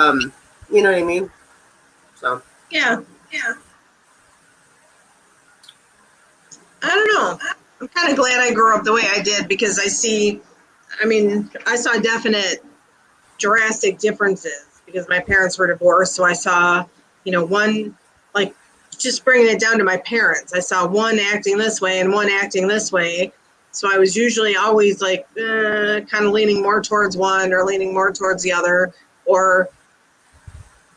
you know what I mean? So. Yeah. I don't know. I'm kind of glad I grew up the way I did, because I saw definite drastic differences because my parents were divorced. So I saw, you know, one, like, just bringing it down to my parents, I saw one acting this way and one acting this way. So I was usually always like kind of leaning more towards one or leaning more towards the other, or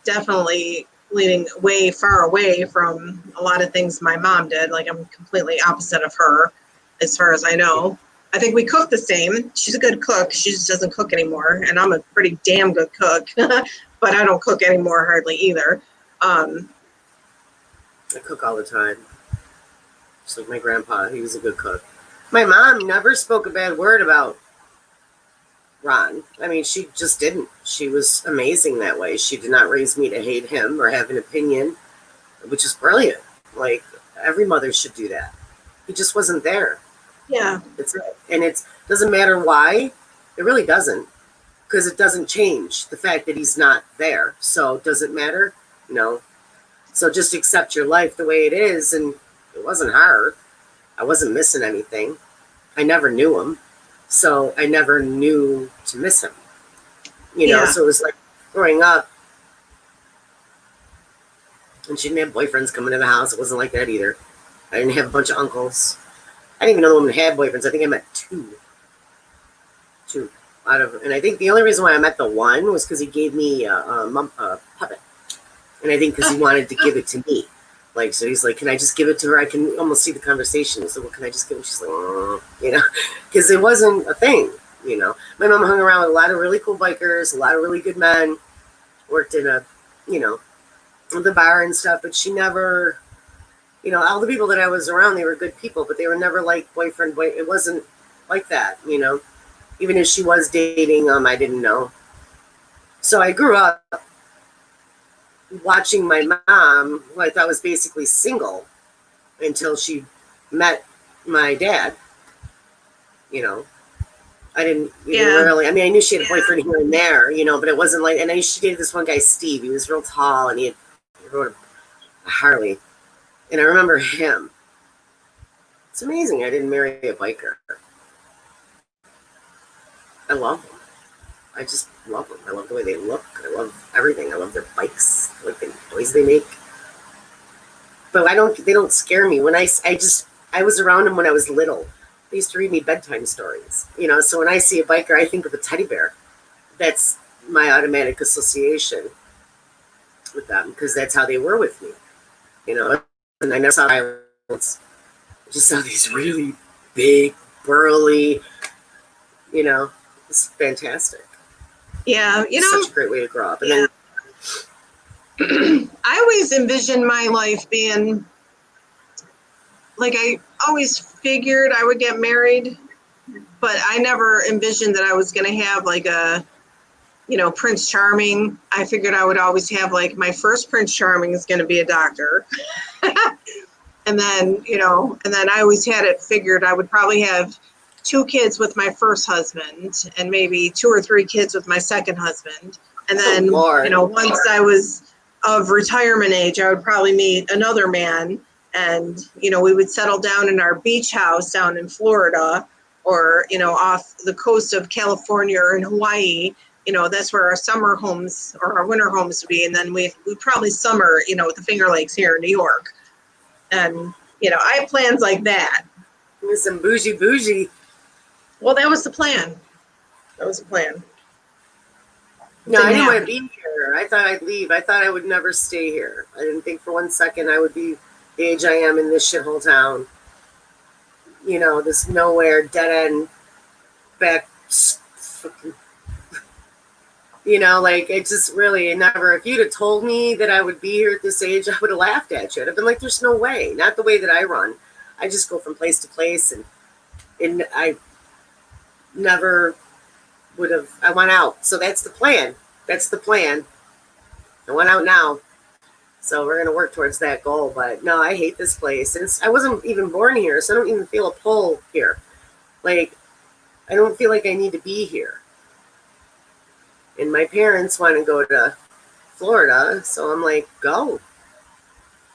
definitely leaning way far away from a lot of things my mom did. Like, I'm completely opposite of her as far as I know. I think we cook the same. She's a good cook. She just doesn't cook anymore. And I'm a pretty damn good cook, but I don't cook anymore hardly either. I cook all the time. Just like my grandpa, he was a good cook. My mom never spoke a bad word about Ron. I mean, she just didn't. She was amazing that way. She did not raise me to hate him or have an opinion, which is brilliant. Like, every mother should do that. He just wasn't there. Yeah. And it doesn't matter why. It really doesn't, because it doesn't change the fact that he's not there. So does it matter? No. So just accept your life the way it is. And it wasn't hard. I wasn't missing anything. I never knew him. So I never knew to miss him. You know, Yeah. so it was like growing up. And she didn't have boyfriends coming to the house. It wasn't like that either. I didn't have a bunch of uncles. I didn't even know the woman had boyfriends. I think I met two. Out of, and I think the only reason why I met the one was because he gave me a puppet. And I think because he wanted to give it to me. Like, so he's like, can I just give it to her? I can almost see the conversation. So, well, can I just give it? She's like, you know, because it wasn't a thing, you know. My mom hung around with a lot of really cool bikers, a lot of really good men, worked in a, you know, the bar and stuff, but she never, you know, all the people that I was around, they were good people, but they were never like boyfriend, boy. It wasn't like that, you know. Even if she was dating, I didn't know. So I grew up watching my mom, who I thought was basically single, until she met my dad. You know, I didn't even really. I mean, I knew she had a boyfriend here and there, you know, but it wasn't like. And I she dated this one guy, Steve. He was real tall, and he rode a Harley, and I remember him. It's amazing I didn't marry a biker. I love them. I just love them. I love the way they look. I love everything. I love their bikes, like the noise they make. But they don't scare me. When I was around them when I was little. They used to read me bedtime stories, you know. So when I see a biker, I think of a teddy bear. That's my automatic association with them, because that's how they were with me, you know. And I never saw violence. I just saw these really big, burly, you know. It's fantastic. Yeah. You know, such a great way to grow up. And yeah. I always envisioned my life being like, I always figured I would get married, but I never envisioned that I was going to have like a, you know, Prince Charming. I figured I would always have like my first Prince Charming is going to be a doctor. And then, you know, and then I always had it figured I would probably have 2 kids with my first husband and maybe 2 or 3 kids with my second husband. And then, you know, once I was of retirement age, I would probably meet another man and, you know, we would settle down in our beach house down in Florida or, you know, off the coast of California or in Hawaii. You know, that's where our summer homes or our winter homes would be. And then we'd probably summer, you know, at the Finger Lakes here in New York. And, you know, I have plans like that. Some bougie. Well, that was the plan. That was the plan. No, I didn't want to be here. I thought I'd leave. I thought I would never stay here. I didn't think for one second I would be the age I am in this shithole town. You know, this nowhere, dead end, back, you know, like, it just really never, if you'd have told me that I would be here at this age, I would have laughed at you. I'd have been like, there's no way. Not the way that I run. I just go from place to place, and I never would have, I went out. So that's the plan. I went out now. So we're going to work towards that goal. But no, I hate this place. And I wasn't even born here, so I don't even feel a pull here. Like, I don't feel like I need to be here. And my parents want to go to Florida, so I'm like, go.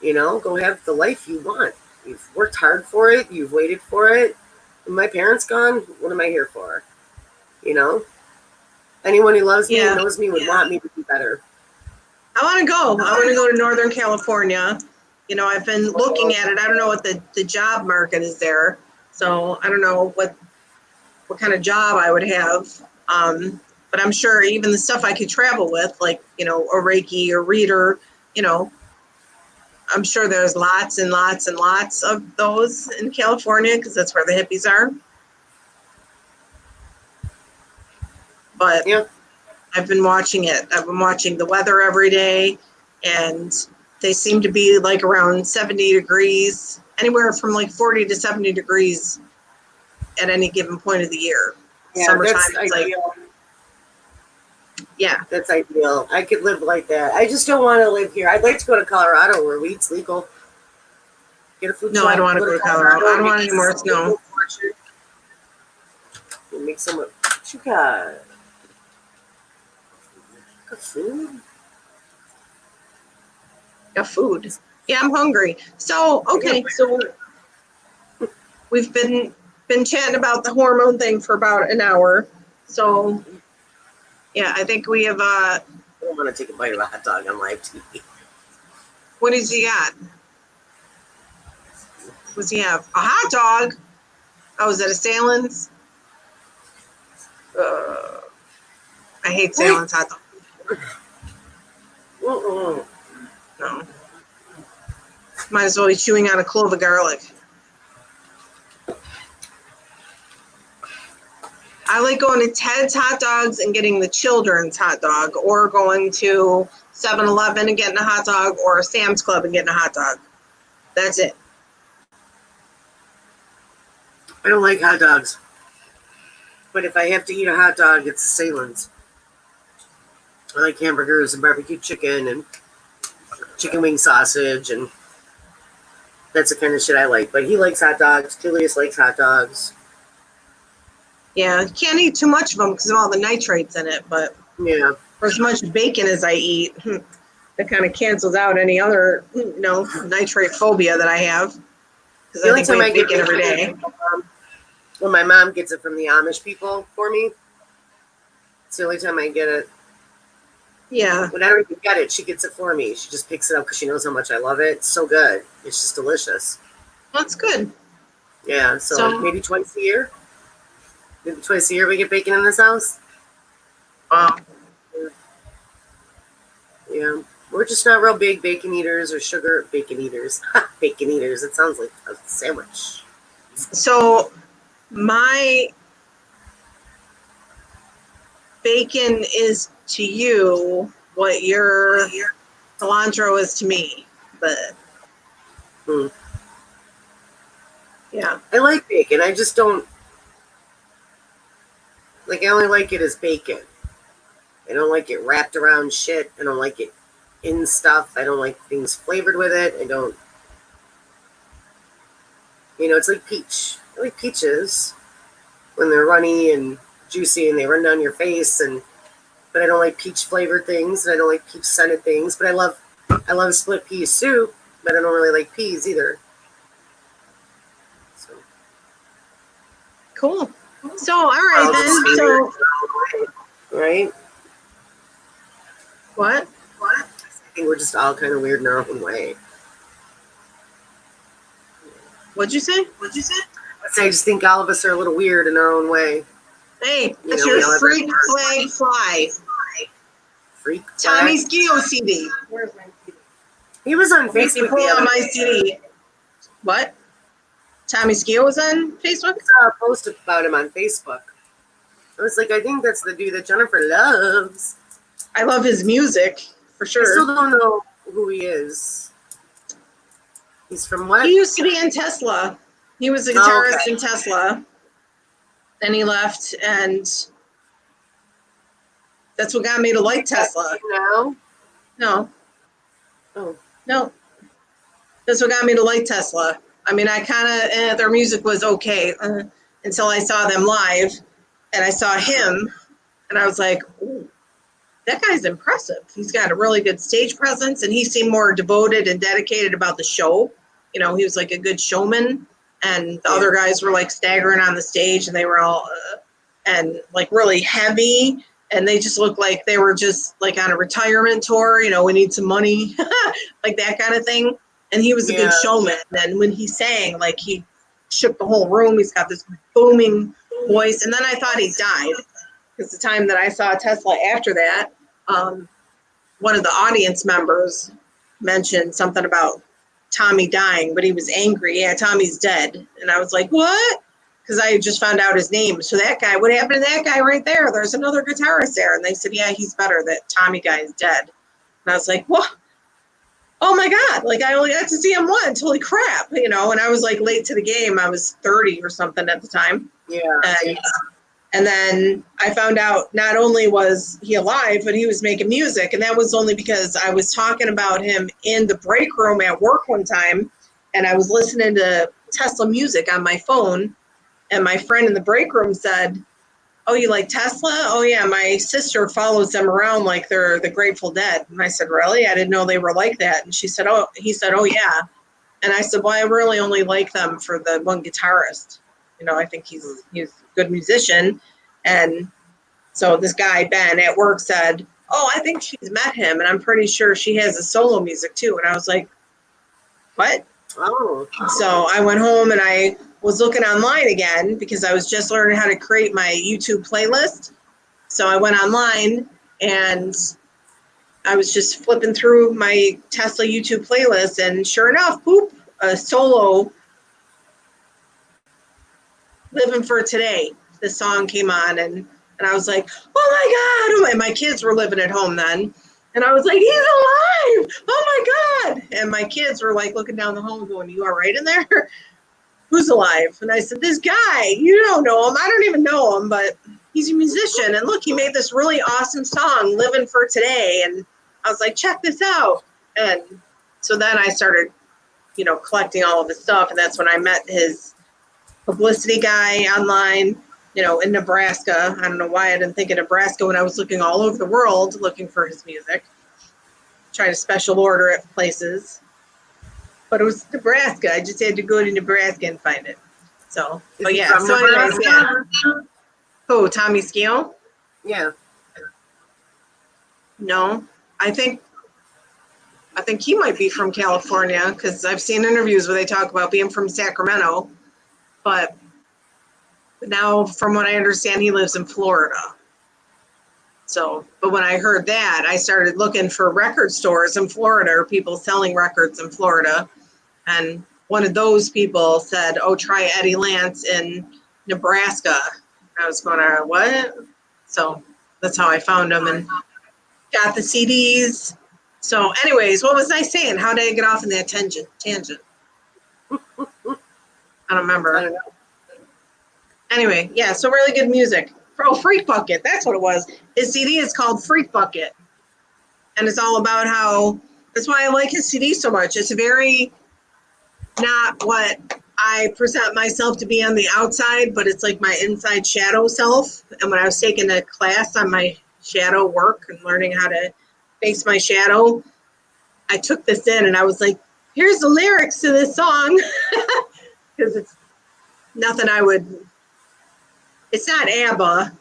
You know, go have the life you want. You've worked hard for it. You've waited for it. When my parents gone, what am I here for? You know? Anyone who loves me and knows me would want me to be better. I want to go. I want to go to Northern California. You know, I've been looking at it. I don't know what the job market is there. So I don't know what kind of job I would have. But I'm sure even the stuff I could travel with, like, you know, a Reiki or reader, you know, I'm sure there's lots and lots and lots of those in California because that's where the hippies are. But yeah. I've been watching it. I've been watching the weather every day, and they seem to be like around 70 degrees, anywhere from like 40 to 70 degrees at any given point of the year. Yeah, Summertime, that's it's like, ideal. yeah. That's ideal. I could live like that. I just don't want to live here. I'd like to go to Colorado where weed's legal. Get a food No, truck. I don't want to go to Colorado. I don't want any more snow. Make some. What you got? Got food? Yeah, food. Yeah, I'm hungry. So, okay, so we've been chatting about the hormone thing for about an hour. So, yeah, I think we have, I don't want to take a bite of a hot dog on live TV. what does he got? What does he have? A hot dog? Oh, is that a Salins? I hate Salins hot dog. Mm-mm. No. Might as well be chewing on a clove of garlic. I like going to Ted's Hot Dogs and getting the children's hot dog, or going to 7-Eleven and getting a hot dog, or a Sam's Club and getting a hot dog. That's it. I don't like hot dogs. But if I have to eat a hot dog, it's the Salins. I like hamburgers and barbecue chicken and chicken wing sausage, and that's the kind of shit I like. But he likes hot dogs. Julius likes hot dogs. Yeah, you can't eat too much of them because of all the nitrates in it, but Yeah. for as much bacon as I eat, that kind of cancels out any other, nitrate phobia that I have. Because I think we have bacon every day. When my mom gets it from the Amish people for me, it's the only time I get it. Yeah. When I don't even get it, she gets it for me. She just picks it up because she knows how much I love it. It's so good. It's just delicious. That's good. Yeah, so maybe twice a year. Maybe twice a year we get bacon in this house. Wow. Yeah. We're just not real big bacon eaters or sugar bacon eaters. Bacon eaters. It sounds like a sandwich. So my bacon is to you what your cilantro is to me. But yeah. I like bacon. I just don't I only like it as bacon. I don't like it wrapped around shit. I don't like it in stuff. I don't like things flavored with it. I don't. It's like peach. I like peaches when they're runny and juicy and they run down your face. But I don't like peach flavored things. And I don't like peach scented things. But I love split pea soup. But I don't really like peas either. So. Cool. So all right then. So right. What? I think we're just all kind of weird in our own way. What'd you say? I just think all of us are a little weird in our own way. Hey, that's your freak flag fly. Freak Tommy's Geo CD. Where's my CD? He was on Facebook. Pull on my CD. What? Tommy Skio was on Facebook? I saw a post about him on Facebook. I was like, I think that's the dude that Jennifer loves. I love his music, for sure. I still don't know who he is. He's from what? He used to be in Tesla. He was a guitarist in Tesla. Then he left, and that's what got me to like Tesla. No? No. Oh. No. That's what got me to like Tesla. I mean, I kind of, their music was okay until I saw them live, and I saw him, and I was like, ooh, that guy's impressive. He's got a really good stage presence, and he seemed more devoted and dedicated about the show. He was like a good showman, and the other guys were like staggering on the stage, and they were all, and like really heavy, and they just looked like they were just like on a retirement tour, we need some money, like that kind of thing. And he was a good showman. And when he sang, like he shook the whole room. He's got this booming voice. And then I thought he died, because the time that I saw Tesla after that, one of the audience members mentioned something about Tommy dying, but he was angry. Yeah, Tommy's dead. And I was like, what? Because I just found out his name. So that guy, what happened to that guy right there? There's another guitarist there. And they said, yeah, he's better. That Tommy guy is dead. And I was like, what? Oh my God, like I only got to see him once. Holy crap, and I was like late to the game. I was 30 or something at the time. Yeah. And then I found out not only was he alive, but he was making music. And that was only because I was talking about him in the break room at work one time. And I was listening to Tesla music on my phone. And my friend in the break room said, "Oh, you like Tesla?" "Oh, yeah, my sister follows them around like they're the Grateful Dead." And I said, "Really? I didn't know they were like that." And he said, "Oh, yeah." And I said, "Well, I really only like them for the one guitarist. I think he's a good musician." And so this guy, Ben, at work said, "Oh, I think she's met him, and I'm pretty sure she has a solo music too." And I was like, "What?" Oh. So I went home and I was looking online again because I was just learning how to create my YouTube playlist. So I went online and I was just flipping through my Tesla YouTube playlist, and sure enough, a solo "Living for Today." The song came on, and I was like, "Oh my God." And my kids were living at home then. And I was like, "He's alive. Oh my God." And my kids were like looking down the hall going, "You all right in there?" "Who's alive?" And I said, "This guy, you don't know him. I don't even know him, but he's a musician. And look, he made this really awesome song, "Living for Today." And I was like, "Check this out." And so then I started, collecting all of his stuff. And that's when I met his publicity guy online, in Nebraska. I don't know why I didn't think of Nebraska when I was looking all over the world looking for his music, trying to special order it places. But it was Nebraska. I just had to go to Nebraska and find it. So, but yeah. So anyways, yeah. Who, Tommy Skio? Yeah. No, I think he might be from California because I've seen interviews where they talk about being from Sacramento. But now, from what I understand, he lives in Florida. So, but when I heard that, I started looking for record stores in Florida, or people selling records in Florida. And one of those people said, "Oh, try Eddie Lance in Nebraska." I was going, "What?" So that's how I found him and got the CDs. So anyways, what was I saying? How did I get off in that tangent? I don't remember. I don't know. Anyway, yeah, so really good music. Oh, Freak Bucket, that's what it was. His CD is called Freak Bucket. And it's all about that's why I like his CD so much. It's very not what I present myself to be on the outside, but it's like my inside shadow self. And when I was taking a class on my shadow work and learning how to face my shadow, I took this in and I was like, here's the lyrics to this song. Because it's nothing it's not ABBA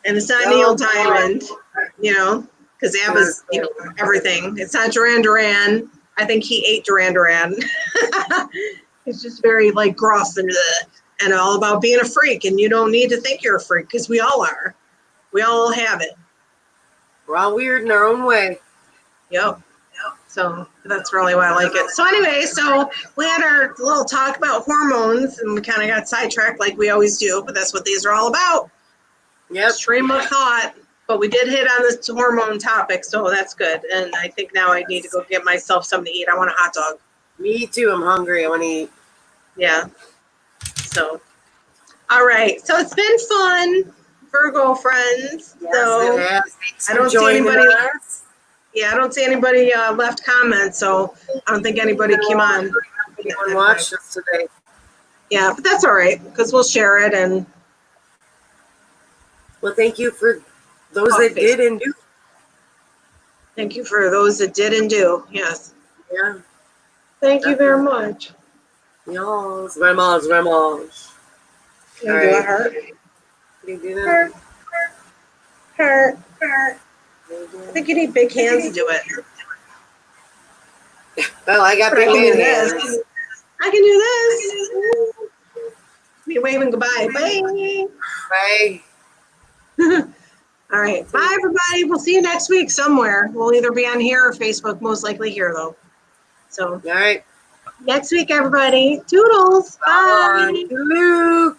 and it's not Neil Diamond, because ABBA's, everything. It's not Duran Duran. I think he ate Duran Duran. It's just very like gruff and all about being a freak. And you don't need to think you're a freak because we all are. We all have it. We're all weird in our own way. Yep. So that's really why I like it. So anyway, so we had our little talk about hormones and we kind of got sidetracked like we always do, but that's what these are all about. Yep. Stream of thought. But we did hit on this hormone topic, so that's good. And I think now I need to go get myself something to eat. I want a hot dog. Me too. I'm hungry. I want to eat. Yeah. So, all right. So it's been fun, Virgo friends. Yes, so it has. I don't see anybody. Yeah, I don't see anybody left comments, so I don't think anybody came on. Anyone watched us today? Yeah, but that's all right because we'll share it and. Well, thank you for those that did and do. Thank you for those that did and do. Yes. Yeah. Thank you very much. Yes, grandmas. Can you do a heart? Can you do that? Heart. I think you need big hands to do it. Well, I got big hands. I can do this. Be waving goodbye. Bye. Bye. All right. Bye, everybody. We'll see you next week somewhere. We'll either be on here or Facebook, most likely here, though. So, all right. Next week, everybody. Toodles. Bye. Toodaloo.